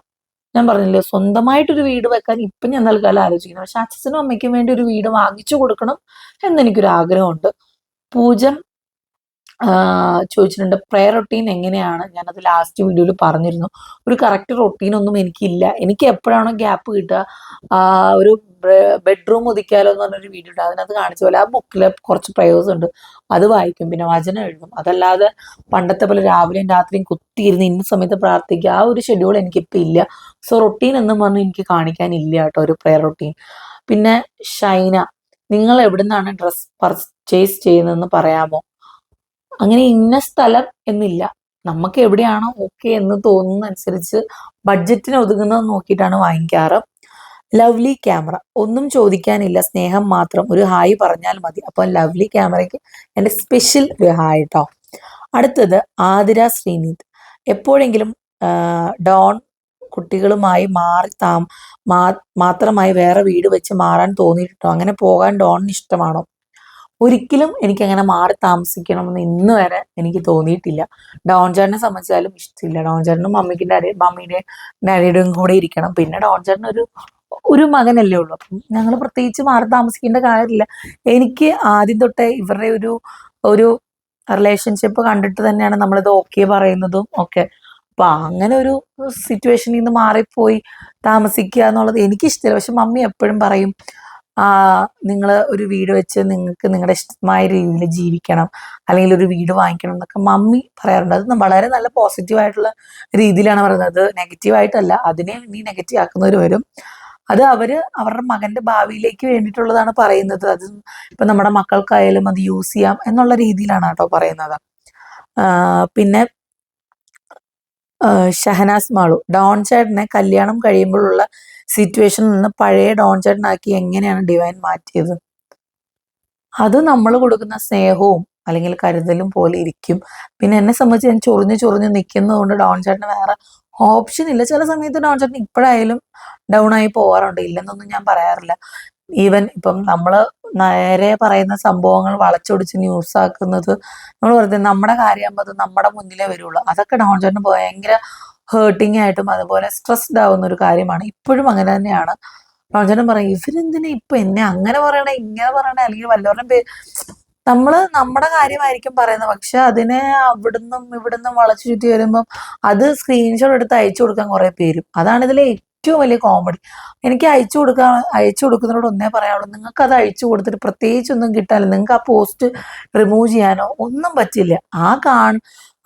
ഞാൻ പറഞ്ഞില്ലേ, സ്വന്തമായിട്ടൊരു വീട് വെക്കാൻ ഇപ്പം ഞാൻ തൽക്കാലം ആലോചിക്കുന്നു. പക്ഷെ അച്ഛനും അമ്മയ്ക്കും വേണ്ടി ഒരു വീട് വാങ്ങിച്ചു കൊടുക്കണം എന്നെനിക്കൊരു ആഗ്രഹമുണ്ട്. പൂജം ചോദിച്ചിട്ടുണ്ട്, പ്രെയർ റൊട്ടീൻ എങ്ങനെയാണ്? ഞാനത് ലാസ്റ്റ് വീഡിയോയിൽ പറഞ്ഞിരുന്നു. ഒരു കറക്റ്റ് റൊട്ടീനൊന്നും എനിക്കില്ല. എനിക്ക് എപ്പോഴാണോ ഗ്യാപ്പ് കിട്ടുക, ഒരു ബെഡ്റൂം ഒതുക്കിയാലോ എന്ന് പറഞ്ഞൊരു വീഡിയോ ഉണ്ട്, അതിനകത്ത് കാണിച്ച പോലെ ആ ബുക്കിൽ കുറച്ച് പ്രയേഴ്സ് ഉണ്ട്, അത് വായിക്കും, പിന്നെ വചനം എഴുതും. അതല്ലാതെ പണ്ടത്തെ പോലെ രാവിലെയും രാത്രിയും കുത്തിയിരുന്ന് ഇന്ന സമയത്ത് പ്രാർത്ഥിക്കുക, ആ ഒരു ഷെഡ്യൂൾ എനിക്കിപ്പോൾ ഇല്ല. സോ റൊട്ടീൻ എന്നും പറഞ്ഞ് എനിക്ക് കാണിക്കാനില്ല കേട്ടോ ഒരു പ്രെയർ റൊട്ടീൻ. പിന്നെ ഷൈന, നിങ്ങൾ എവിടുന്നാണ് ഡ്രസ് പർച്ചേസ് ചെയ്യുന്നതെന്ന് പറയാമോ? അങ്ങനെ ഇന്ന സ്ഥലം എന്നില്ല. നമുക്ക് എവിടെയാണോ ഓക്കെ എന്ന് തോന്നുന്ന അനുസരിച്ച് ബഡ്ജറ്റിന് ഒതുങ്ങുന്നത് നോക്കിയിട്ടാണ് വാങ്ങിക്കാറ്. ലവ്ലി ക്യാമറ, ഒന്നും ചോദിക്കാനില്ല, സ്നേഹം മാത്രം, ഒരു ഹായ് പറഞ്ഞാൽ മതി. അപ്പോൾ ലവ്ലി ക്യാമറയ്ക്ക് എൻ്റെ സ്പെഷ്യൽ ഒരു ഹായ് കേട്ടോ. അടുത്തത് ആതിര ശ്രീനിത്, എപ്പോഴെങ്കിലും ഡോൺ കുട്ടികളുമായി മാത്രമായി വേറെ വീട് വെച്ച് മാറാൻ തോന്നിയിട്ടുണ്ടോ? അങ്ങനെ പോകാൻ ഡോണിന് ഇഷ്ടമാണോ? ഒരിക്കലും എനിക്കങ്ങനെ മാറി താമസിക്കണമെന്ന് ഇന്ന് വരെ എനിക്ക് തോന്നിയിട്ടില്ല. ഡോൺ ചേട്ടനെ സംബന്ധിച്ചാലും ഇഷ്ടമില്ല. ഡോൺ ചേട്ടനും മമ്മിയുടെയും ഡാഡിയുടെയും കൂടെ ഇരിക്കണം. പിന്നെ ഡോൺ ചേട്ടൻ ഒരു മകനല്ലേ ഉള്ളൂ. അപ്പം ഞങ്ങൾ പ്രത്യേകിച്ച് മാറി താമസിക്കേണ്ട കാര്യമില്ല. എനിക്ക് ആദ്യം തൊട്ടേ ഇവരുടെ ഒരു റിലേഷൻഷിപ്പ് കണ്ടിട്ട് തന്നെയാണ് നമ്മളിത് ഓക്കെ പറയുന്നതും ഒക്കെ. അപ്പൊ അങ്ങനെ ഒരു സിറ്റുവേഷനിൽ നിന്ന് മാറിപ്പോയി താമസിക്കുക എന്നുള്ളത് എനിക്കിഷ്ടമില്ല. പക്ഷെ മമ്മി എപ്പോഴും പറയും, നിങ്ങൾ ഒരു വീട് വെച്ച് നിങ്ങൾക്ക് നിങ്ങളുടെ ഇഷ്ടമായ രീതിയിൽ ജീവിക്കണം, അല്ലെങ്കിൽ ഒരു വീട് വാങ്ങിക്കണം എന്നൊക്കെ മമ്മി പറയാറുണ്ട്. അത് വളരെ നല്ല പോസിറ്റീവായിട്ടുള്ള രീതിയിലാണ് പറയുന്നത്, നെഗറ്റീവായിട്ടല്ല. അതിനെ നീ നെഗറ്റീവ് ആക്കുന്നവർ വരും. അത് അവരുടെ മകന്റെ ഭാവിയിലേക്ക് വേണ്ടിയിട്ടുള്ളതാണ് പറയുന്നത്. അത് ഇപ്പൊ നമ്മുടെ മക്കൾക്കായാലും അത് യൂസ് ചെയ്യാം എന്നുള്ള രീതിയിലാണ് കേട്ടോ പറയുന്നത്. പിന്നെ ഷഹനാസ് മാളു, ഡോൺ ചേട്ടനെ കല്യാണം കഴിയുമ്പോഴുള്ള സിറ്റുവേഷനിൽ നിന്ന് പഴയ ഡോൺ ചേട്ടനാക്കി എങ്ങനെയാണ് ഡിവൈൻ മാറ്റിയത്? അത് നമ്മൾ കൊടുക്കുന്ന സ്നേഹവും അല്ലെങ്കിൽ കരുതലും പോലെ ഇരിക്കും. പിന്നെ എന്നെ സംബന്ധിച്ച് ഞാൻ ചൊറിഞ്ഞ് ചൊറിഞ്ഞ് നിൽക്കുന്നത് കൊണ്ട് ഡോൺ ചേട്ടന് വേറെ ഓപ്ഷൻ ഇല്ല. ചില സമയത്ത് ഡോൺ ചേട്ടൻ ഇപ്പോഴായാലും ഡൗൺ ആയി പോകാറുണ്ട്, ഇല്ലെന്നൊന്നും ഞാൻ പറയാറില്ല. ഈവൻ ഇപ്പം നമ്മൾ നേരെ പറയുന്ന സംഭവങ്ങൾ വളച്ചൊടിച്ച് ന്യൂസ് ആക്കുന്നത്, നമ്മൾ പറയുന്നത് നമ്മുടെ കാര്യമാകുമ്പോൾ അത് നമ്മുടെ മുന്നിലേ വരുള്ളൂ. അതൊക്കെ ഡോൺ ചേട്ടന് ഭയങ്കര ഹേർട്ടിങ് ആയിട്ടും അതുപോലെ സ്ട്രെസ്ഡ് ആവുന്ന ഒരു കാര്യമാണ്. ഇപ്പോഴും അങ്ങനെ തന്നെയാണ്. ഡോൺ ചേട്ടൻ പറയും, ഇവരെന്തിനാ ഇപ്പൊ എന്നെ അങ്ങനെ പറയണേ, ഇങ്ങനെ പറയണേ, അല്ലെങ്കിൽ വല്ലവരുടെയും പേര് നമ്മുടെ കാര്യമായിരിക്കും പറയുന്നത്. പക്ഷെ അതിനെ അവിടുന്നും ഇവിടുന്നും വളച്ചു ചുറ്റി വരുമ്പം അത് സ്ക്രീൻഷോട്ട് എടുത്ത് അയച്ചു കൊടുക്കാൻ കുറെ പേരും. അതാണ് ഇതിലെ ഏറ്റവും വലിയ കോമഡി. എനിക്ക് അയച്ചു കൊടുക്കുന്നതിനോട് ഒന്നേ പറയാനുള്ളൂ, നിങ്ങൾക്ക് അത് അയച്ചു കൊടുത്തിട്ട് പ്രത്യേകിച്ച് ഒന്നും കിട്ടാനില്ല. നിങ്ങൾക്ക് ആ പോസ്റ്റ് റിമൂവ് ചെയ്യാനോ ഒന്നും പറ്റില്ല.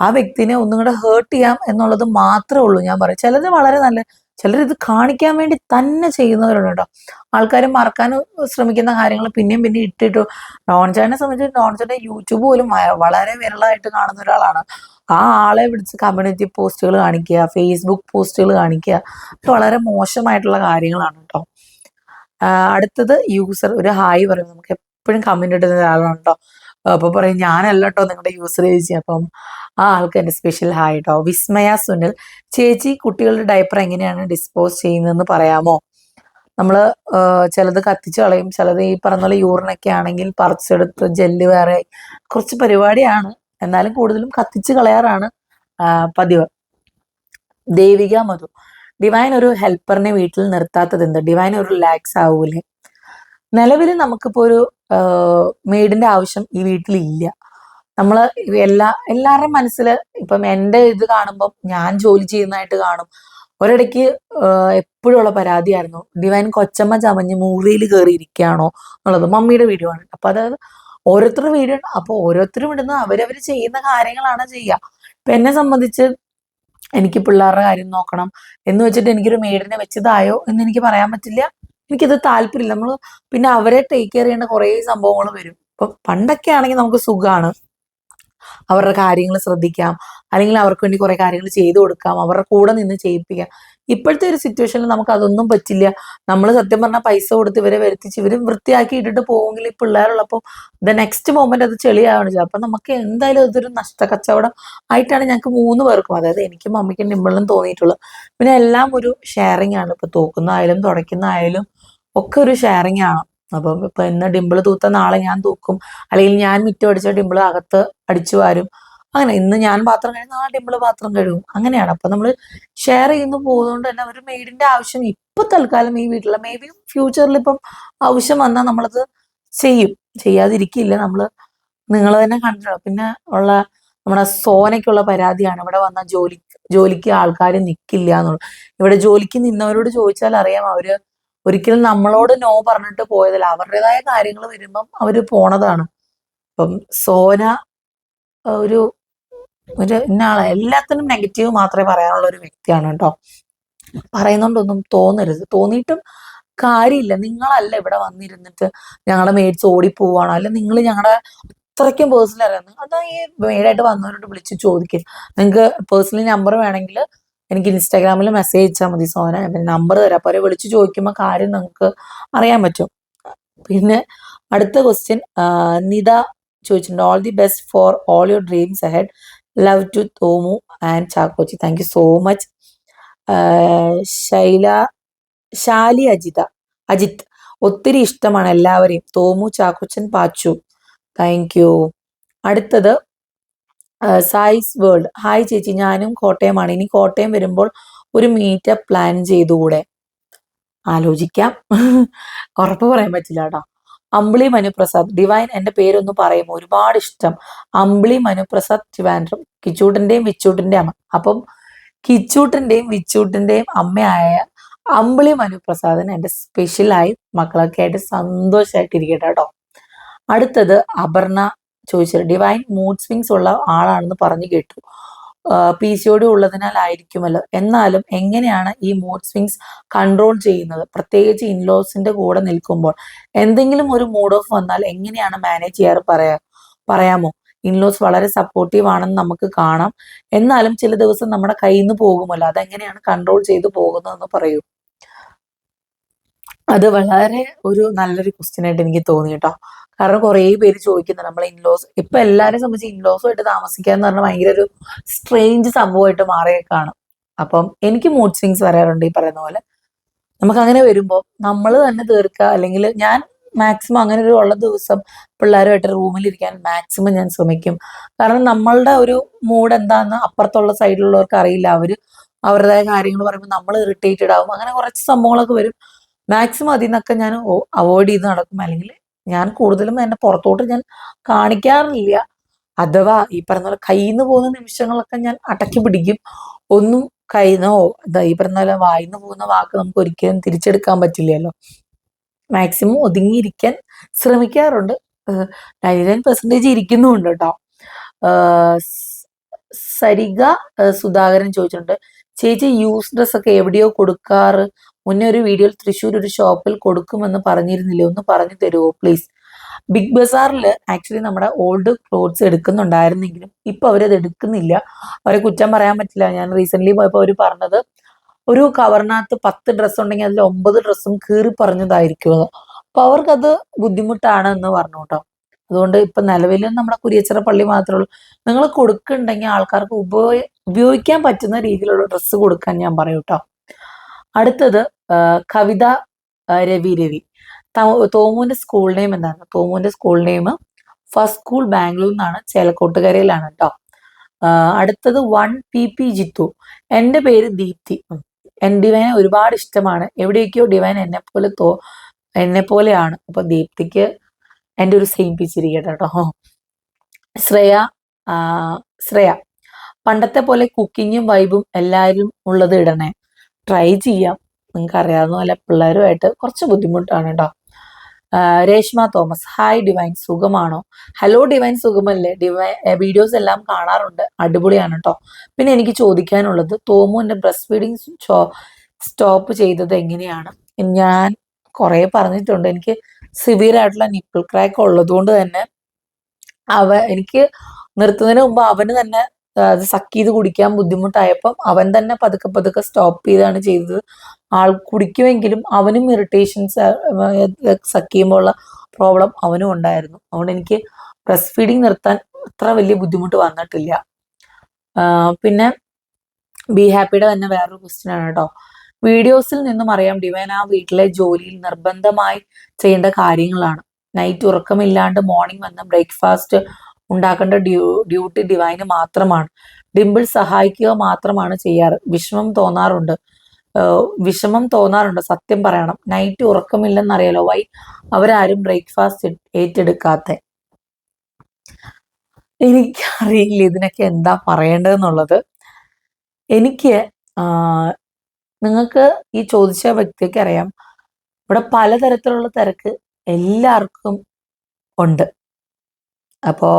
ആ വ്യക്തിനെ ഒന്നും കൂടെ ഹേർട്ട് ചെയ്യാം എന്നുള്ളത് മാത്രമേ ഉള്ളൂ ഞാൻ പറയും. ചിലത് വളരെ നല്ല, ചിലർ ഇത് കാണിക്കാൻ വേണ്ടി തന്നെ ചെയ്യുന്നവരുണ്ട് കേട്ടോ. ആൾക്കാർ മറക്കാൻ ശ്രമിക്കുന്ന കാര്യങ്ങൾ പിന്നെയും പിന്നെ ഇട്ടിട്ടു. ഡോൺ ചേട്ടനെ സംബന്ധിച്ച് ഡോൺ ചേട്ടൻ യൂട്യൂബ് പോലും വളരെ വിരളമായിട്ട് കാണുന്ന ഒരാളാണ്. ആ ആളെ വിളിച്ച് കമ്മ്യൂണിറ്റി പോസ്റ്റുകൾ കാണിക്കുക, ഫേസ്ബുക്ക് പോസ്റ്റുകൾ കാണിക്കുക, വളരെ മോശമായിട്ടുള്ള കാര്യങ്ങളാണ് കേട്ടോ. അടുത്തത് യൂസർ ഒരു ഹായ് പറയും. നമുക്ക് എപ്പോഴും കമന്റ് ഇടുന്ന ഒരാളാണ് കേട്ടോ. അപ്പൊ പറയും, ഞാനല്ല കേട്ടോ നിങ്ങളുടെ യൂസർ ചേച്ചി. അപ്പം ആ ആൾക്ക് എൻ്റെ സ്പെഷ്യൽ ഹായ് കേട്ടോ. വിസ്മയ സുനിൽ, ചേച്ചി കുട്ടികളുടെ ഡയപ്പർ എങ്ങനെയാണ് ഡിസ്പോസ് ചെയ്യുന്നതെന്ന് പറയാമോ? നമ്മൾ ചിലത് കത്തിച്ച് കളയും, ചിലത് ഈ പറഞ്ഞ പോലെ യൂറിനൊക്കെ ആണെങ്കിൽ പറിച്ചെടുത്ത് ജെല്ല് വേറെ, കുറച്ച് പരിപാടിയാണ്. എന്നാലും കൂടുതലും കത്തിച്ച് കളയാറാണ് പതിവ്. ദേവിക മധു, ഡിവൈൻ ഒരു ഹെൽപ്പറിനെ വീട്ടിൽ നിർത്താത്തത് എന്ത്? ഡിവൈൻ ഒരു റിലാക്സ് ആവൂലേ? നിലവിൽ നമുക്കിപ്പോൾ ഒരു മെയ്ഡിന്റെ ആവശ്യം ഈ വീട്ടിലില്ല. നമ്മൾ എല്ലാവരുടെയും മനസ്സിൽ ഇപ്പം എൻ്റെ ഇത് കാണുമ്പം ഞാൻ ജോലി ചെയ്യുന്നതായിട്ട് കാണും. ഒരിടയ്ക്ക് എപ്പോഴും ഉള്ള പരാതിയായിരുന്നു, ഡിവൈൻ കൊച്ചമ്മ ചമഞ്ഞ് മുറിയിൽ കയറി ഇരിക്കുകയാണോ എന്നുള്ളത്. മമ്മിയുടെ വീഡിയോ ആണ്. അപ്പൊ അതായത് ഓരോരുത്തരുടെ വീഡിയോ, അപ്പോൾ ഓരോരുത്തരും ഇടുന്ന അവരവർ ചെയ്യുന്ന കാര്യങ്ങളാണ് ചെയ്യുക. ഇപ്പൊ എന്നെ സംബന്ധിച്ച് എനിക്ക് പിള്ളേരുടെ കാര്യം നോക്കണം എന്ന് വെച്ചിട്ട് എനിക്കൊരു മെയ്ഡിനെ വെച്ചതായോ എന്ന് എനിക്ക് പറയാൻ പറ്റില്ല. എനിക്കത് താല്പര്യമില്ല. നമ്മൾ പിന്നെ അവരെ ടേക്ക് കെയർ ചെയ്യേണ്ട കുറേ സംഭവങ്ങൾ വരും. ഇപ്പൊ പണ്ടൊക്കെ ആണെങ്കിൽ നമുക്ക് സുഖമാണ്, അവരുടെ കാര്യങ്ങൾ ശ്രദ്ധിക്കാം, അല്ലെങ്കിൽ അവർക്ക് വേണ്ടി കുറെ കാര്യങ്ങൾ ചെയ്തു കൊടുക്കാം, അവരുടെ കൂടെ നിന്ന് ചെയ്യിപ്പിക്കാം. ഇപ്പോഴത്തെ ഒരു സിറ്റുവേഷനിൽ നമുക്ക് അതൊന്നും പറ്റില്ല. നമ്മൾ സത്യം പറഞ്ഞാൽ പൈസ കൊടുത്ത് ഇവരെ വരുത്തിച്ച് ഇവർ വൃത്തിയാക്കി ഇട്ടിട്ട് പോവുമെങ്കിൽ ഈ പിള്ളേരുള്ളപ്പോൾ ദ നെക്സ്റ്റ് മൊമെന്റ് അത് ചെളിയാണ് ചെയ്യുക. അപ്പൊ നമുക്ക് എന്തായാലും അതൊരു നഷ്ടക്കച്ചവടം ആയിട്ടാണ് ഞങ്ങൾക്ക് 3 പേർക്കും, അതായത് എനിക്കും മമ്മിക്കും നിമ്പിളിനും തോന്നിയിട്ടുള്ളത്. പിന്നെ എല്ലാം ഒരു ഷെയറിങ് ആണ്. ഇപ്പൊ തൂക്കുന്ന ആയാലും തുടയ്ക്കുന്ന ആയാലും ഒക്കെ ഒരു ഷെയറിങ് ആണ്. അപ്പം ഇപ്പൊ ഇന്ന് ഡിമ്പിള് തൂത്ത നാളെ ഞാൻ തൂക്കും, അല്ലെങ്കിൽ ഞാൻ മിറ്റം അടിച്ച ഡിമ്പിള് അകത്ത് അടിച്ചു വാരും. അങ്ങനെ ഇന്ന് ഞാൻ പാത്രം കഴുകും, നാളെ ഡിമ്പിള് പാത്രം കഴുകും. അങ്ങനെയാണ്. അപ്പൊ നമ്മൾ ഷെയർ ചെയ്യുന്നു പോകുന്നതുകൊണ്ട് തന്നെ ഒരു മെയ്ഡിന്റെ ആവശ്യം ഇപ്പൊ തൽക്കാലം ഈ വീട്ടിലെ, മേ ബി ഫ്യൂച്ചറിൽ ഇപ്പം ആവശ്യം വന്നാൽ നമ്മളത് ചെയ്യും, ചെയ്യാതിരിക്കില്ല നമ്മള്. നിങ്ങൾ തന്നെ കണ്ടിട്ടുണ്ടോ. പിന്നെ ഉള്ള നമ്മുടെ സോനയ്ക്കുള്ള പരാതിയാണ്, ഇവിടെ വന്ന ജോലിക്ക് ആൾക്കാർ നിൽക്കില്ല എന്നുള്ളത്. ഇവിടെ ജോലിക്ക് നിന്നവരോട് ചോദിച്ചാൽ അറിയാം, അവര് ഒരിക്കലും നമ്മളോട് നോ പറഞ്ഞിട്ട് പോയതല്ല, അവരുടേതായ കാര്യങ്ങൾ വരുമ്പം അവര് പോണതാണ്. അപ്പം സോന ഒരു ഒരു ഇന്നാളെ എല്ലാത്തിനും നെഗറ്റീവ് മാത്രമേ പറയാനുള്ള ഒരു വ്യക്തിയാണ് കേട്ടോ. പറയുന്നോണ്ടൊന്നും തോന്നരുത്, തോന്നിയിട്ടും കാര്യമില്ല. നിങ്ങളല്ല ഇവിടെ വന്നിരുന്നിട്ട് ഞങ്ങളെ മേടിച്ച് ഓടിപ്പോവാണോ, അല്ല നിങ്ങൾ ഞങ്ങളുടെ അത്രയ്ക്കും പേഴ്സണൽ അറിയാം, അതാ ഈ മെയിനായിട്ട് വന്നവരോട് വിളിച്ച് ചോദിക്കും. നിങ്ങൾക്ക് പേഴ്സണലി നമ്പർ വേണമെങ്കിൽ എനിക്ക് ഇൻസ്റ്റാഗ്രാമിൽ മെസ്സേജ് അയച്ചാൽ മതി സോന, നമ്പർ തരാം. അപ്പോൾ അവരെ വിളിച്ച് ചോദിക്കുമ്പോൾ കാര്യം നിങ്ങൾക്ക് അറിയാൻ പറ്റും. പിന്നെ അടുത്ത ക്വസ്റ്റ്യൻ നിത ചോദിച്ചിട്ടുണ്ട്, all the best for all your dreams ahead, love to Thomu and Chakkochi. Thank you so much. Shaila Shali Ajith, ഒത്തിരി ഇഷ്ടമാണ് എല്ലാവരെയും, തോമു, ചാക്കോച്ചൻ, പാച്ചു. Thank you. അടുത്തത് സായിസ് വേൾഡ്, ഹായ് ചേച്ചി, ഞാനും കോട്ടയമാണ്, ഇനി കോട്ടയം വരുമ്പോൾ ഒരു മീറ്റപ്പ് പ്ലാൻ ചെയ്തുകൂടെ? ആലോചിക്കാം. ഉറപ്പ് പറയാൻ പറ്റില്ല കേട്ടോ. അമ്പിളി മനുപ്രസാദ്, ഡിവൈൻ എന്റെ പേരൊന്ന് പറയുമോ, ഒരുപാട് ഇഷ്ടം. അമ്പിളി മനുപ്രസാദ് ട്രിവാൻഡ്രം, കിച്ചൂട്ടിന്റെയും വിച്ചൂട്ടിന്റെ അമ്മ. അപ്പം കിച്ചൂട്ടിന്റെയും വിച്ചൂട്ടിന്റെയും അമ്മയായ അമ്പിളി മനുപ്രസാദിന് എന്റെ സ്പെഷ്യലായി മക്കളൊക്കെ ആയിട്ട് സന്തോഷമായിട്ടിരിക്കട്ടെ കേട്ടോ. അടുത്തത് അപർണ ചോദിച്ചത്, ഡിവൈൻ മൂഡ് സ്വിങ്സ് ഉള്ള ആളാണെന്ന് പറഞ്ഞു കേട്ടു, PCOD ഉള്ളതിനാലായിരിക്കുമല്ലോ, എന്നാലും എങ്ങനെയാണ് ഈ മൂഡ് സ്വിങ്സ് കൺട്രോൾ ചെയ്യുന്നത്, പ്രത്യേകിച്ച് ഇൻലോസിന്റെ കൂടെ നിൽക്കുമ്പോൾ? എന്തെങ്കിലും ഒരു മൂഡ് ഓഫ് വന്നാൽ എങ്ങനെയാണ് മാനേജ് ചെയ്യാറ്, പറയാമോ? ഇൻലോസ് വളരെ സപ്പോർട്ടീവ് ആണെന്ന് നമുക്ക് കാണാം, എന്നാലും ചില ദിവസം നമ്മുടെ കയ്യിൽ നിന്ന് പോകുമല്ലോ, അതെങ്ങനെയാണ് കൺട്രോൾ ചെയ്തു പോകുന്നതെന്ന് പറയൂ. അത് വളരെ ഒരു നല്ലൊരു ക്വസ്റ്റ്യൻ ആയിട്ട് എനിക്ക് തോന്നി കേട്ടോ. കാരണം കുറേ പേര് ചോദിക്കുന്നത്, നമ്മളെ ഇൻലോസ് ഇപ്പൊ എല്ലാവരും സംബന്ധിച്ച് ഇൻലോസുമായിട്ട് താമസിക്കുക എന്ന് പറഞ്ഞാൽ ഭയങ്കര ഒരു സ്ട്രേഞ്ച് സംഭവമായിട്ട് മാറിയേക്കാണ്. അപ്പം എനിക്ക് മൂഡ് സ്വിങ്സ് വരാറുണ്ട് ഈ പറയുന്ന പോലെ. നമുക്ക് അങ്ങനെ വരുമ്പോൾ നമ്മൾ തന്നെ തീർക്കുക, അല്ലെങ്കിൽ ഞാൻ മാക്സിമം അങ്ങനെ ഒരു ഉള്ള ദിവസം പിള്ളേരുമായിട്ട് റൂമിലിരിക്കാൻ മാക്സിമം ഞാൻ ശ്രമിക്കും. കാരണം നമ്മളുടെ ഒരു മൂഡ് എന്താന്ന് അപ്പുറത്തുള്ള സൈഡിലുള്ളവർക്ക് അറിയില്ല. അവര് അവരുടേതായ കാര്യങ്ങൾ പറയുമ്പോൾ നമ്മൾ ഇറിറ്റേറ്റഡ് ആവും, അങ്ങനെ കുറച്ച് സംഭവങ്ങളൊക്കെ വരും. മാക്സിമം അതിൽ നിന്നൊക്കെ ഞാൻ അവോയ്ഡ് ചെയ്ത് നടക്കും, അല്ലെങ്കിൽ ഞാൻ കൂടുതലും എന്നെ പുറത്തോട്ട് ഞാൻ കാണിക്കാറില്ല. അഥവാ ഈ പറഞ്ഞ പോലെ കയ്യിൽ നിന്ന് പോകുന്ന നിമിഷങ്ങളൊക്കെ ഞാൻ അടക്കി പിടിക്കും. ഒന്നും കയ്യിന്നോ ഈ പറഞ്ഞ പോലെ വായിന്ന് പോകുന്ന വാക്ക് നമുക്ക് ഒരിക്കലും തിരിച്ചെടുക്കാൻ പറ്റില്ലല്ലോ. മാക്സിമം ഒതുങ്ങിയിരിക്കാൻ ശ്രമിക്കാറുണ്ട്. 99% ഇരിക്കുന്നുണ്ട് കേട്ടോ. സരിക സുധാകരൻ ചോദിച്ചിട്ടുണ്ട്, ചേച്ചി യൂസ് ഡ്രസ് ഒക്കെ എവിടെയോ കൊടുക്കാറ്, മുന്നേ ഒരു വീഡിയോയിൽ തൃശ്ശൂർ ഒരു ഷോപ്പിൽ കൊടുക്കുമെന്ന് പറഞ്ഞിരുന്നില്ലേ, ഒന്ന് പറഞ്ഞു തരുമോ പ്ലീസ്? ബിഗ് ബസാറിൽ ആക്ച്വലി നമ്മുടെ ഓൾഡ് ക്ലോത്ത്സ് എടുക്കുന്നുണ്ടായിരുന്നെങ്കിലും ഇപ്പൊ അവരത് എടുക്കുന്നില്ല. അവരെ കുറ്റം പറയാൻ പറ്റില്ല. ഞാൻ റീസെന്റ് പോയപ്പോൾ അവർ പറഞ്ഞത്, ഒരു കവറിനകത്ത് 10 ഡ്രസ്സ് ഉണ്ടെങ്കിൽ അതിൽ 9 ഡ്രസ്സും കീറി പറഞ്ഞതായിരിക്കും. അപ്പൊ അവർക്കത് ബുദ്ധിമുട്ടാണ് എന്ന് പറഞ്ഞു കേട്ടോ. അതുകൊണ്ട് ഇപ്പൊ നിലവിൽ നമ്മുടെ കുരിയച്ചിറ പള്ളി മാത്രമേ ഉള്ളൂ. നിങ്ങൾ കൊടുക്കുന്നുണ്ടെങ്കിൽ ആൾക്കാർക്ക് ഉപയോഗിക്കാൻ പറ്റുന്ന രീതിയിലുള്ള ഡ്രസ്സ് കൊടുക്കാൻ ഞാൻ പറയും കേട്ടോ. അടുത്തത് കവിത രവി, തോമുവിന്റെ സ്കൂൾ നെയിം എന്താണ്? തോമുവിന്റെ school name first school Bangalore എന്നാണ്, ചേലക്കോട്ടുകരയിലാണ് കേട്ടോ. അടുത്തത് 1PP ജിത്തു, എന്റെ പേര് ദീപ്തി, ഡിവൈനെ ഒരുപാട് ഇഷ്ടമാണ്, എവിടേക്കോ ഡിവൈൻ എന്നെ പോലെയാണ്. അപ്പൊ ദീപ്തിക്ക് എൻ്റെ ഒരു സെയിം പിച്ചിരിക്കട്ടെ കേട്ടോ. ശ്രേയ, പണ്ടത്തെ പോലെ കുക്കിങ്ങും വൈബും എല്ലാവരും ഉള്ളത് ഇടണേ, ട്രൈ ചെയ്യാം. നിങ്ങൾക്ക് അറിയാവുന്ന പോലെ പിള്ളേരുമായിട്ട് കുറച്ച് ബുദ്ധിമുട്ടാണ് കേട്ടോ. രേഷ്മ തോമസ്, ഹായ് ഡിവൈൻ, സുഖമാണോ? ഹലോ ഡിവൈൻ, സുഖമല്ലേ? ഡിവൈൻ വീഡിയോസ് എല്ലാം കാണാറുണ്ട്, അടിപൊളിയാണ് കേട്ടോ. പിന്നെ എനിക്ക് ചോദിക്കാനുള്ളത്, തോമുവിന്റെ ബ്രസ്റ്റ് ഫീഡിങ് സ്റ്റോപ്പ് ചെയ്തത് എങ്ങനെയാണ്? ഞാൻ കുറെ പറഞ്ഞിട്ടുണ്ട്, എനിക്ക് സിവിയർ ആയിട്ടുള്ള നിപ്പിൾ ക്രാക്ക് ഉള്ളത് കൊണ്ട് തന്നെ എനിക്ക് നിർത്തുന്നതിന് മുമ്പ് അവന് തന്നെ അത് സക്ക് ചെയ്ത് കുടിക്കാൻ ബുദ്ധിമുട്ടായപ്പം അവൻ തന്നെ പതുക്കെ പതുക്കെ സ്റ്റോപ്പ് ചെയ്താണ് ചെയ്തത്. ആൾ കുടിക്കുമെങ്കിലും അവനും ഇറിറ്റേഷൻസ്, സക്ക് ചെയ്യുമ്പോൾ ഉള്ള പ്രോബ്ലം അവനും ഉണ്ടായിരുന്നു. അതുകൊണ്ട് എനിക്ക് ബ്രസ്റ്റ് ഫീഡിങ് നിർത്താൻ അത്ര വലിയ ബുദ്ധിമുട്ട് വന്നിട്ടില്ല. പിന്നെ ബി ഹാപ്പിയുടെ തന്നെ വേറൊരു ക്വസ്റ്റ്യൻ ആണ് കേട്ടോ. വീഡിയോസിൽ നിന്നും അറിയാം ഡിവൈൻ ആ വീട്ടിലെ ജോലിയിൽ നിർബന്ധമായി ചെയ്യേണ്ട കാര്യങ്ങളാണ്. നൈറ്റ് ഉറക്കമില്ലാണ്ട് മോർണിംഗ് വന്ന് ബ്രേക്ക്ഫാസ്റ്റ് ഉണ്ടാക്കേണ്ട ഡ്യൂട്ടി ഡിവൈന് മാത്രമാണ്. ഡിംപിൾ സഹായിക്കുക മാത്രമാണ് ചെയ്യാറ്. വിഷമം തോന്നാറുണ്ട്, സത്യം പറയണം. നൈറ്റ് ഉറക്കമില്ലെന്നറിയാലോ, വൈ അവരാരും ബ്രേക്ക്ഫാസ്റ്റ് ഏറ്റെടുക്കാത്ത. എനിക്കറിയില്ല ഇതിനൊക്കെ എന്താ പറയേണ്ടതെന്നുള്ളത്. എനിക്ക് നിങ്ങൾക്ക് ഈ ചോദിച്ച വ്യക്തിക്ക് അറിയാം, ഇവിടെ പലതരത്തിലുള്ള തിരക്ക് എല്ലാവർക്കും ഉണ്ട്. അപ്പോ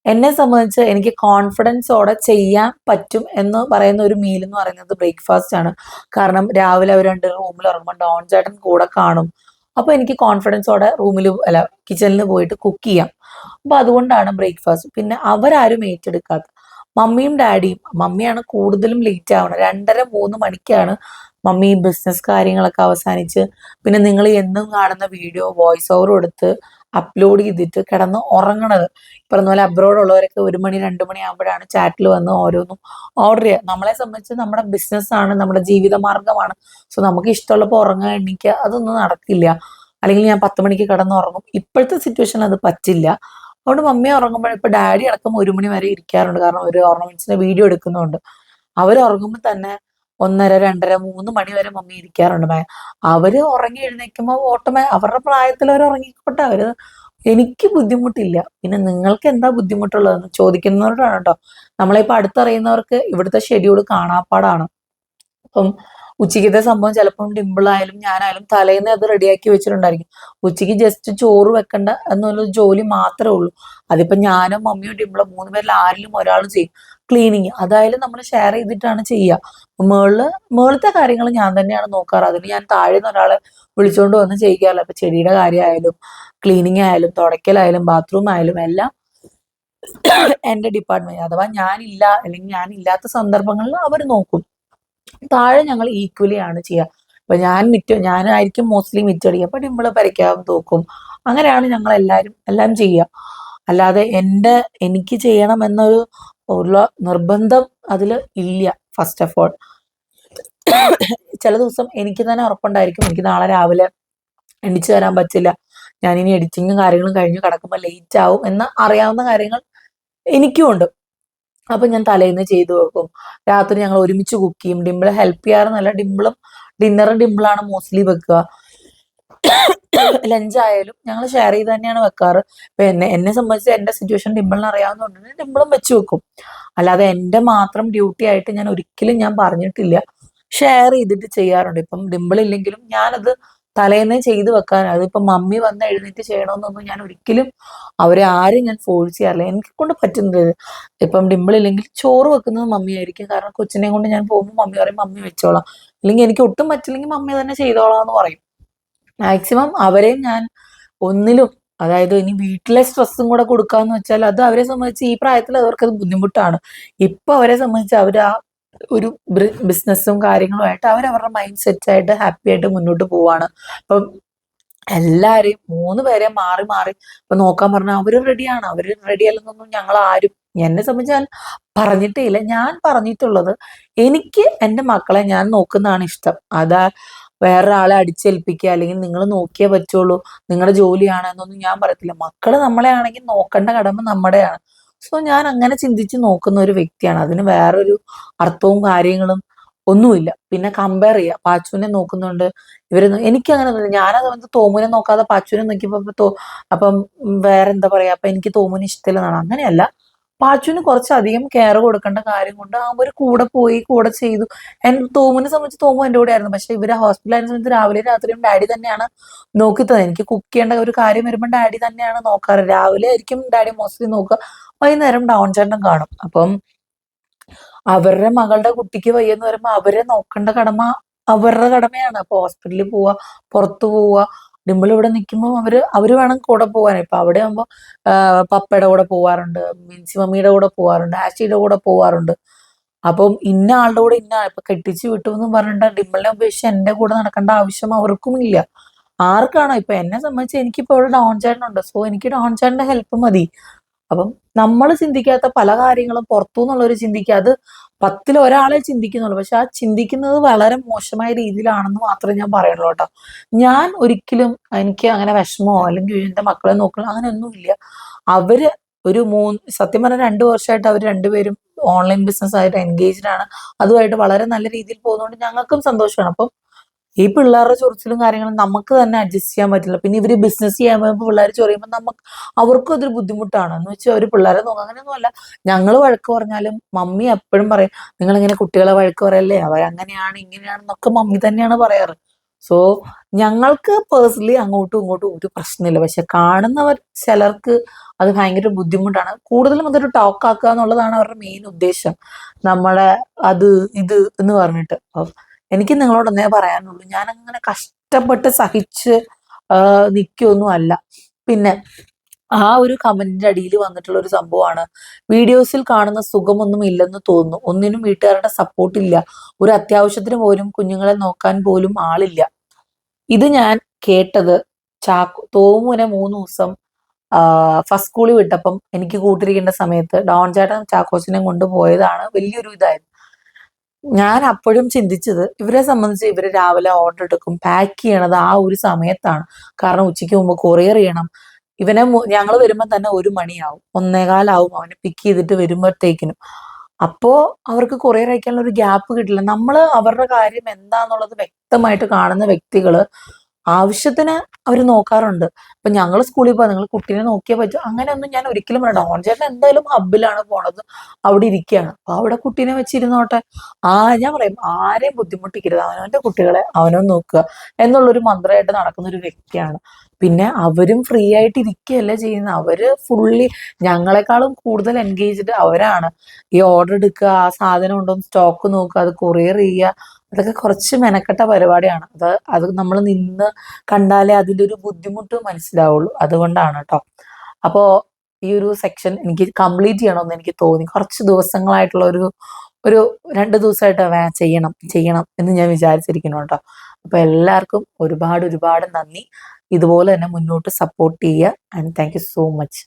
എന്നെ സംബന്ധിച്ച് എനിക്ക് കോൺഫിഡൻസോടെ ചെയ്യാൻ പറ്റും എന്ന് പറയുന്ന ഒരു മീൽ എന്ന് പറയുന്നത് ബ്രേക്ക്ഫാസ്റ്റ് ആണ്. കാരണം രാവിലെ അവർ രണ്ട് റൂമിൽ ഇറങ്ങുമ്പോൾ ഡോൺ ചേട്ടൻ കൂടെ കാണും. അപ്പൊ എനിക്ക് കോൺഫിഡൻസോടെ അല്ല കിച്ചണിൽ പോയിട്ട് കുക്ക് ചെയ്യാം. അപ്പൊ അതുകൊണ്ടാണ് ബ്രേക്ക്ഫാസ്റ്റ്. പിന്നെ അവരാരും ഏറ്റെടുക്കാത്ത മമ്മിയും ഡാഡിയും. മമ്മിയാണ് കൂടുതലും ലേറ്റ് ആവണം. 2:30-3 മണിക്കാണ് മമ്മി ബിസിനസ് കാര്യങ്ങളൊക്കെ അവസാനിച്ച് പിന്നെ നിങ്ങൾ എന്നും കാണുന്ന വീഡിയോ വോയിസ് ഓവർ കൊടുത്ത് അപ്ലോഡ് ചെയ്തിട്ട് കിടന്ന് ഉറങ്ങണത്. പറഞ്ഞ പോലെ അബ്രോഡ് ഉള്ളവരൊക്കെ 1 മണി 2 മണി ആകുമ്പോഴാണ് ചാറ്റിൽ വന്ന് ഓരോന്നും ഓർഡർ ചെയ്യുക. നമ്മളെ സംബന്ധിച്ച് നമ്മുടെ ബിസിനസ്സാണ്, നമ്മുടെ ജീവിത മാർഗമാണ്. സോ നമുക്ക് ഇഷ്ടമുള്ളപ്പോൾ ഉറങ്ങാൻ എണീക്കുക അതൊന്നും നടക്കില്ല. അല്ലെങ്കിൽ ഞാൻ 10 മണിക്ക് കിടന്ന് ഉറങ്ങും. ഇപ്പോഴത്തെ സിറ്റുവേഷനിൽ അത് പറ്റില്ല. അതുകൊണ്ട് മമ്മി ഉറങ്ങുമ്പോൾ ഇപ്പൊ ഡാഡി അടക്കം 1 മണി വരെ ഇരിക്കാറുണ്ട്. കാരണം ഒരു ഓർണമെന്റ്സിന്റെ വീഡിയോ എടുക്കുന്നുണ്ട്. അവർ ഉറങ്ങുമ്പോൾ തന്നെ 1:30, 2:30, 3 മണി വരെ മമ്മി ഇരിക്കാറുണ്ട്. അവര് ഉറങ്ങി എഴുന്നേൽക്കുമ്പോൾ അവരുടെ പ്രായത്തിൽ അവർ ഉറങ്ങിക്കോട്ടെ. എനിക്ക് ബുദ്ധിമുട്ടില്ല. പിന്നെ നിങ്ങൾക്ക് എന്താ ബുദ്ധിമുട്ടുള്ളതെന്ന് ചോദിക്കുന്നവരോടാണ് കേട്ടോ. നമ്മളിപ്പോ അടുത്തറിയുന്നവർക്ക് ഇവിടുത്തെ ഷെഡ്യൂൾ കാണാപ്പാടാണ്. അപ്പം ഉച്ചയ്ക്കത്തെ സംഭവം ചിലപ്പം ഡിമ്പിളായാലും ഞാനായാലും തലേന്ന് അത് റെഡിയാക്കി വെച്ചിട്ടുണ്ടായിരിക്കും. ഉച്ചയ്ക്ക് ജസ്റ്റ് ചോറ് വെക്കണ്ട എന്നുള്ള ജോലി മാത്രമേ ഉള്ളൂ. അതിപ്പോ ഞാനും മമ്മിയോ ഡിമ്പിളോ 3 പേരിൽ ആരിലും ഒരാൾ ചെയ്യും. ക്ലീനിങ് അതായാലും നമ്മൾ ഷെയർ ചെയ്തിട്ടാണ് ചെയ്യുക. മേളത്തെ കാര്യങ്ങൾ ഞാൻ തന്നെയാണ് നോക്കാറ്. അതിന് ഞാൻ താഴെ നിന്ന് ഒരാളെ വിളിച്ചുകൊണ്ട് വന്ന് ചെയ്യിക്കാറില്ല. അപ്പൊ ചെടിയുടെ കാര്യമായാലും ക്ലീനിങ് ആയാലും തുടയ്ക്കലായാലും ബാത്റൂം ആയാലും എല്ലാം എന്റെ ഡിപ്പാർട്ട്മെന്റ്. അഥവാ ഞാനില്ല അല്ലെങ്കിൽ ഞാനില്ലാത്ത സന്ദർഭങ്ങളിൽ അവർ നോക്കും. താഴെ ഞങ്ങൾ ഈക്വലി ആണ് ചെയ്യുക. അപ്പൊ ഞാനായിരിക്കും മോസ്റ്റ്ലി മിറ്റടിക്കുക. അപ്പൊ ഡിമ്പിള് പരയ്ക്കാവും തൂക്കും. അങ്ങനെയാണ് ഞങ്ങൾ എല്ലാം ചെയ്യുക. അല്ലാതെ എനിക്ക് ചെയ്യണം എന്നൊരു ഉള്ള നിർബന്ധം അതിൽ ഇല്ല. ഫസ്റ്റ് ഓഫ് ഓൾ ചില ദിവസം എനിക്ക് തന്നെ ഉറപ്പുണ്ടായിരിക്കും എനിക്ക് നാളെ രാവിലെ എണീച്ചു തരാൻ പറ്റില്ല, ഞാനിനി എഡിറ്റിങ്ങും കാര്യങ്ങളും കഴിഞ്ഞ് കിടക്കുമ്പോൾ ലേറ്റ് ആവും എന്ന് അറിയാവുന്ന കാര്യങ്ങൾ എനിക്കും ഉണ്ട്. അപ്പൊ ഞാൻ തലേന്ന് ചെയ്തു വെക്കും. രാത്രി ഞങ്ങൾ ഒരുമിച്ച് കുക്ക് ചെയ്യും. ഡിമ്പിള് ഹെൽപ്പ് ചെയ്യാറെന്നല്ല, ഡിന്നറും ഡിമ്പിളാണ് മോസ്റ്റ്ലി വെക്കുക. ലഞ്ച് ആയാലും ഞങ്ങൾ ഷെയർ ചെയ്ത് തന്നെയാണ് വെക്കാറ്. ഇപ്പൊ എന്നെ സംബന്ധിച്ച് എന്റെ സിറ്റുവേഷൻ ഡിമ്പിളിന് അറിയാവുന്നതുകൊണ്ട് ഡിമ്പിളും വെച്ച് വെക്കും. അല്ലാതെ എന്റെ മാത്രം ഡ്യൂട്ടി ആയിട്ട് ഞാൻ ഒരിക്കലും പറഞ്ഞിട്ടില്ല. ഷെയർ ചെയ്തിട്ട് ചെയ്യാറുണ്ട്. ഇപ്പം ഡിമ്പിൾ ഇല്ലെങ്കിലും ഞാനത് തലേന്നേ ചെയ്തു വെക്കാൻ. അതിപ്പോ മമ്മി വന്ന് എഴുന്നേറ്റ് ചെയ്യണമെന്നൊന്നും ഞാൻ ഒരിക്കലും അവരെ ആരും ഞാൻ ഫോഴ്സ് ചെയ്യാറില്ല. എനിക്ക് കൊണ്ട് പറ്റുന്നത്. ഇപ്പം ഡിമ്പിൾ ഇല്ലെങ്കിൽ ചോറ് വെക്കുന്നത് മമ്മി ആയിരിക്കും. കാരണം കൊച്ചിനെ കൊണ്ട് ഞാൻ പോകുമ്പോൾ മമ്മി പറയും മമ്മി വെച്ചോളാം. അല്ലെങ്കിൽ എനിക്ക് ഒട്ടും പറ്റില്ലെങ്കിൽ മമ്മി തന്നെ ചെയ്തോളാം എന്ന് പറയും. മാക്സിമം അവരെയും ഞാൻ ഒന്നിലും, അതായത് ഇനി വീട്ടിലെ സ്ട്രെസ്സും കൂടെ കൊടുക്കാന്ന് വെച്ചാൽ അത് അവരെ സംബന്ധിച്ച് ഈ പ്രായത്തിൽ അവർക്കത് ബുദ്ധിമുട്ടാണ്. ഇപ്പൊ അവരെ സംബന്ധിച്ച് അവർ ആ ഒരു ബിസിനസ്സും കാര്യങ്ങളുമായിട്ട് അവരവരുടെ മൈൻഡ് സെറ്റ് ആയിട്ട് ഹാപ്പി ആയിട്ട് മുന്നോട്ട് പോവാണ്. അപ്പം എല്ലാരെയും 3 പേരെ മാറി മാറി ഇപ്പൊ നോക്കാൻ പറഞ്ഞാൽ അവര് റെഡിയാണ്. അവര് റെഡി അല്ലെന്നൊന്നും ഞങ്ങൾ ആരും, എന്നെ സംബന്ധിച്ച് ഞാൻ പറഞ്ഞിട്ടേ ഇല്ല. ഞാൻ പറഞ്ഞിട്ടുള്ളത് എനിക്ക് എന്റെ മക്കളെ ഞാൻ നോക്കുന്നതാണ് ഇഷ്ടം. അതാ വേറൊരാളെ അടിച്ചേൽപ്പിക്കുക അല്ലെങ്കിൽ നിങ്ങൾ നോക്കിയേ പറ്റുള്ളൂ, നിങ്ങളുടെ ജോലിയാണ് എന്നൊന്നും ഞാൻ പറയത്തില്ല. മക്കള് നമ്മളെ ആണെങ്കിൽ നോക്കേണ്ട കടമ നമ്മുടെയാണ്. സോ ഞാൻ അങ്ങനെ ചിന്തിച്ച് നോക്കുന്ന ഒരു വ്യക്തിയാണ്. അതിന് വേറൊരു അർത്ഥവും കാര്യങ്ങളും ഒന്നുമില്ല. പിന്നെ കമ്പയർ ചെയ്യുക, പാച്ചുവിനെ നോക്കുന്നുണ്ട് എനിക്ക് അങ്ങനെ ഞാനത് വന്ന് തോമുനെ നോക്കാതെ പാച്ചുവിനെ നോക്കിയപ്പോ അപ്പം വേറെന്താ പറയാ, അപ്പൊ എനിക്ക് തോമുനെ ഇഷ്ടമില്ലെന്നാണ്. അങ്ങനെയല്ല, പാച്ചുവിന് കുറച്ചധികം കെയർ കൊടുക്കേണ്ട കാര്യം കൊണ്ട് അവർ കൂടെ പോയി കൂടെ ചെയ്തു. തോമുനെ സംബന്ധിച്ച് തോമു എന്റെ കൂടെ ആയിരുന്നു. പക്ഷെ ഇവര് ഹോസ്പിറ്റലായിരുന്ന സമയത്ത് രാവിലെ രാത്രിയും ഡാഡി തന്നെയാണ് നോക്കിത്തത്. എനിക്ക് കുക്ക് ചെയ്യേണ്ട ഒരു കാര്യം വരുമ്പോൾ ഡാഡി തന്നെയാണ് നോക്കാറ്. രാവിലെ ആയിരിക്കും ഡാഡി മോസ്റ്റ്ലി നോക്കുക, വൈകുന്നേരം ഡൗൺ ചേട്ടൻ കാണും. അപ്പം അവരുടെ മകളുടെ കുട്ടിക്ക് വയ്യെന്ന് വരുമ്പോ അവരെ നോക്കേണ്ട കടമ അവരുടെ കടമയാണ്. അപ്പൊ ഹോസ്പിറ്റലിൽ പോവാ, പുറത്തു പോവാ. ഡിമ്പിൾ ഇവിടെ നിൽക്കുമ്പോൾ അവര് വേണം കൂടെ പോവാൻ. ഇപ്പൊ അവിടെ ആകുമ്പോ പപ്പയുടെ കൂടെ പോവാറുണ്ട്, മിൻസി മമ്മിയുടെ കൂടെ പോവാറുണ്ട്, ആഷിയുടെ കൂടെ പോവാറുണ്ട്. അപ്പം ഇന്ന ആളുടെ കൂടെ ഇപ്പൊ കെട്ടിച്ചു വിട്ടു എന്ന് പറഞ്ഞിട്ട് ഡിമ്പിളിനെ ഉപേക്ഷിച്ച് എന്റെ കൂടെ നടക്കേണ്ട ആവശ്യം അവർക്കും ഇല്ല. ആർക്കാണോ ഇപ്പൊ എന്നെ സംബന്ധിച്ച് എനിക്കിപ്പോ ഇവിടെ ഡോൺ ചേട്ടനുണ്ട്. സോ എനിക്ക് ഡോൺ ചേട്ടന്റെ ഹെൽപ്പ് മതി. അപ്പം നമ്മൾ ചിന്തിക്കാത്ത പല കാര്യങ്ങളും പുറത്തുനിന്നുള്ളവർ ചിന്തിക്കുക. അത് 10ൽ ഒരാളെ ചിന്തിക്കുന്നുള്ളൂ. പക്ഷെ ആ ചിന്തിക്കുന്നത് വളരെ മോശമായ രീതിയിലാണെന്ന് മാത്രമേ ഞാൻ പറയുള്ളൂ കേട്ടോ. ഞാൻ ഒരിക്കലും എനിക്ക് അങ്ങനെ വിഷമമോ അല്ലെങ്കിൽ എന്റെ മക്കളെ നോക്കണം അങ്ങനെയൊന്നുമില്ല. അവര് സത്യം പറഞ്ഞാൽ 2 വർഷമായിട്ട് അവർ രണ്ടുപേരും ഓൺലൈൻ ബിസിനസ് ആയിട്ട് എൻഗേജ്ഡ് ആണ്. അതുമായിട്ട് വളരെ നല്ല രീതിയിൽ പോകുന്നതുകൊണ്ട് ഞങ്ങൾക്കും സന്തോഷമാണ്. അപ്പം ഈ പിള്ളേരുടെ ചൊറിച്ചിലും കാര്യങ്ങളും നമുക്ക് തന്നെ അഡ്ജസ്റ്റ് ചെയ്യാൻ പറ്റില്ല. പിന്നെ ഇവര് ബിസിനസ് ചെയ്യാൻ പോയപ്പോൾ പിള്ളേർ ചൊറിയുമ്പോൾ അവർക്കും അതൊരു ബുദ്ധിമുട്ടാണ്. എന്ന് വെച്ചാൽ അവര് പിള്ളേരെ നോക്കുക അങ്ങനെയൊന്നുമല്ല. ഞങ്ങൾ വഴക്ക് പറഞ്ഞാലും മമ്മി എപ്പോഴും പറയും, നിങ്ങൾ ഇങ്ങനെ കുട്ടികളെ വഴക്ക് പറയല്ലേ, അവരങ്ങനെയാണ് ഇങ്ങനെയാണെന്നൊക്കെ മമ്മി തന്നെയാണ് പറയാറ്. സോ ഞങ്ങൾക്ക് പേഴ്സണലി അങ്ങോട്ടും ഇങ്ങോട്ടും ഒരു പ്രശ്നമില്ല. പക്ഷെ കാണുന്നവർ ചിലർക്ക് അത് ഭയങ്കര ബുദ്ധിമുട്ടാണ്. കൂടുതലും അതൊരു ടോക്ക് ആക്കുക എന്നുള്ളതാണ് അവരുടെ മെയിൻ ഉദ്ദേശം. നമ്മളെ അത് ഇത് എന്ന് പറഞ്ഞിട്ട്. എനിക്ക് നിങ്ങളോട് ഒന്നേ പറയാനുള്ളൂ, ഞാൻ അങ്ങനെ കഷ്ടപ്പെട്ട് സഹിച്ച് നിൽക്കൊന്നും അല്ല. പിന്നെ ആ ഒരു കമന്റിന്റെ അടിയിൽ വന്നിട്ടുള്ള ഒരു സംഭവമാണ്, വീഡിയോസിൽ കാണുന്ന സുഖമൊന്നും ഇല്ലെന്ന് തോന്നുന്നു, ഒന്നിനും വീട്ടുകാരുടെ സപ്പോർട്ട് ഇല്ല, ഒരു അത്യാവശ്യത്തിന് പോലും കുഞ്ഞുങ്ങളെ നോക്കാൻ പോലും ആളില്ല. ഇത് ഞാൻ കേട്ടത് തോമുനെ 3 ദിവസം ഫസ്റ്റ് സ്കൂളിൽ വിട്ടപ്പം എനിക്ക് കൂട്ടിരിക്കേണ്ട സമയത്ത് ഡോൺ ചേട്ടൻ ചാക്കോച്ചനെ കൊണ്ടുപോയതാണ് വലിയൊരു ഇതായിരുന്നു. ഞാൻ അപ്പോഴും ചിന്തിച്ചത്, ഇവരെ സംബന്ധിച്ച് ഇവര് രാവിലെ ഓർഡർ എടുക്കും, പാക്ക് ചെയ്യണത് ആ ഒരു സമയത്താണ്. കാരണം ഉച്ചയ്ക്ക് മുമ്പ് കൊറിയർ ചെയ്യണം. ഞങ്ങൾ വരുമ്പോൾ തന്നെ 1 മണിയാവും, 1:15 അവനെ പിക്ക് ചെയ്തിട്ട് വരുമ്പോഴത്തേക്കിനും. അപ്പോ അവർക്ക് കൊറിയർ അയക്കാനുള്ള ഒരു ഗ്യാപ്പ് കിട്ടില്ല. നമ്മള് അവരുടെ കാര്യം എന്താന്നുള്ളത് വ്യക്തമായിട്ട് കാണുന്ന വ്യക്തികള് ആവശ്യത്തിന് അവർ നോക്കാറുണ്ട്. ഇപ്പൊ ഞങ്ങൾ സ്കൂളിൽ പോയാൽ നിങ്ങൾ കുട്ടീനെ നോക്കിയേ പറ്റൂ, അങ്ങനെയൊന്നും ഞാൻ ഒരിക്കലും പറയണ്ട. ഓൺ ചേട്ടൻ എന്തായാലും ഹബ്ബിലാണ് പോണത്, അവിടെ ഇരിക്കുകയാണ്, അപ്പൊ അവിടെ കുട്ടീനെ വെച്ചിരുന്നോട്ടെ. ഞാൻ പറയും, ആരെയും ബുദ്ധിമുട്ടിക്കരുത്, അവനവന്റെ കുട്ടികളെ അവനവൻ നോക്കുക എന്നുള്ളൊരു മന്ത്രമായിട്ട് നടക്കുന്ന ഒരു വ്യക്തിയാണ്. പിന്നെ അവരും ഫ്രീ ആയിട്ട് ഇരിക്കുകയല്ല ചെയ്യുന്നത്, അവര് ഫുള്ളി ഞങ്ങളെക്കാളും കൂടുതൽ എൻഗേജ്ഡ് അവരാണ്. ഈ ഓർഡർ എടുക്കുക, ആ സാധനം ഉണ്ടോ സ്റ്റോക്ക് നോക്കുക, അത് കൊറിയർ ചെയ്യുക, അതൊക്കെ കുറച്ച് മെനക്കെട്ട പരിപാടിയാണ്. അത് നമ്മൾ നിന്ന് കണ്ടാലേ അതിന്റെ ഒരു ബുദ്ധിമുട്ട് മനസ്സിലാവുള്ളൂ. അതുകൊണ്ടാണ് കേട്ടോ. അപ്പോ ഈ ഒരു സെക്ഷൻ എനിക്ക് കംപ്ലീറ്റ് ചെയ്യണമെന്ന് എനിക്ക് തോന്നി. കുറച്ച് ദിവസങ്ങളായിട്ടുള്ള ഒരു 2 ദിവസമായിട്ട് ചെയ്യണം ചെയ്യണം എന്ന് ഞാൻ വിചാരിച്ചിരിക്കുന്നു കേട്ടോ. അപ്പൊ എല്ലാവർക്കും ഒരുപാട് ഒരുപാട് നന്ദി. ഇതുപോലെ തന്നെ മുന്നോട്ട് സപ്പോർട്ട് ചെയ്യുക. And thank you so much.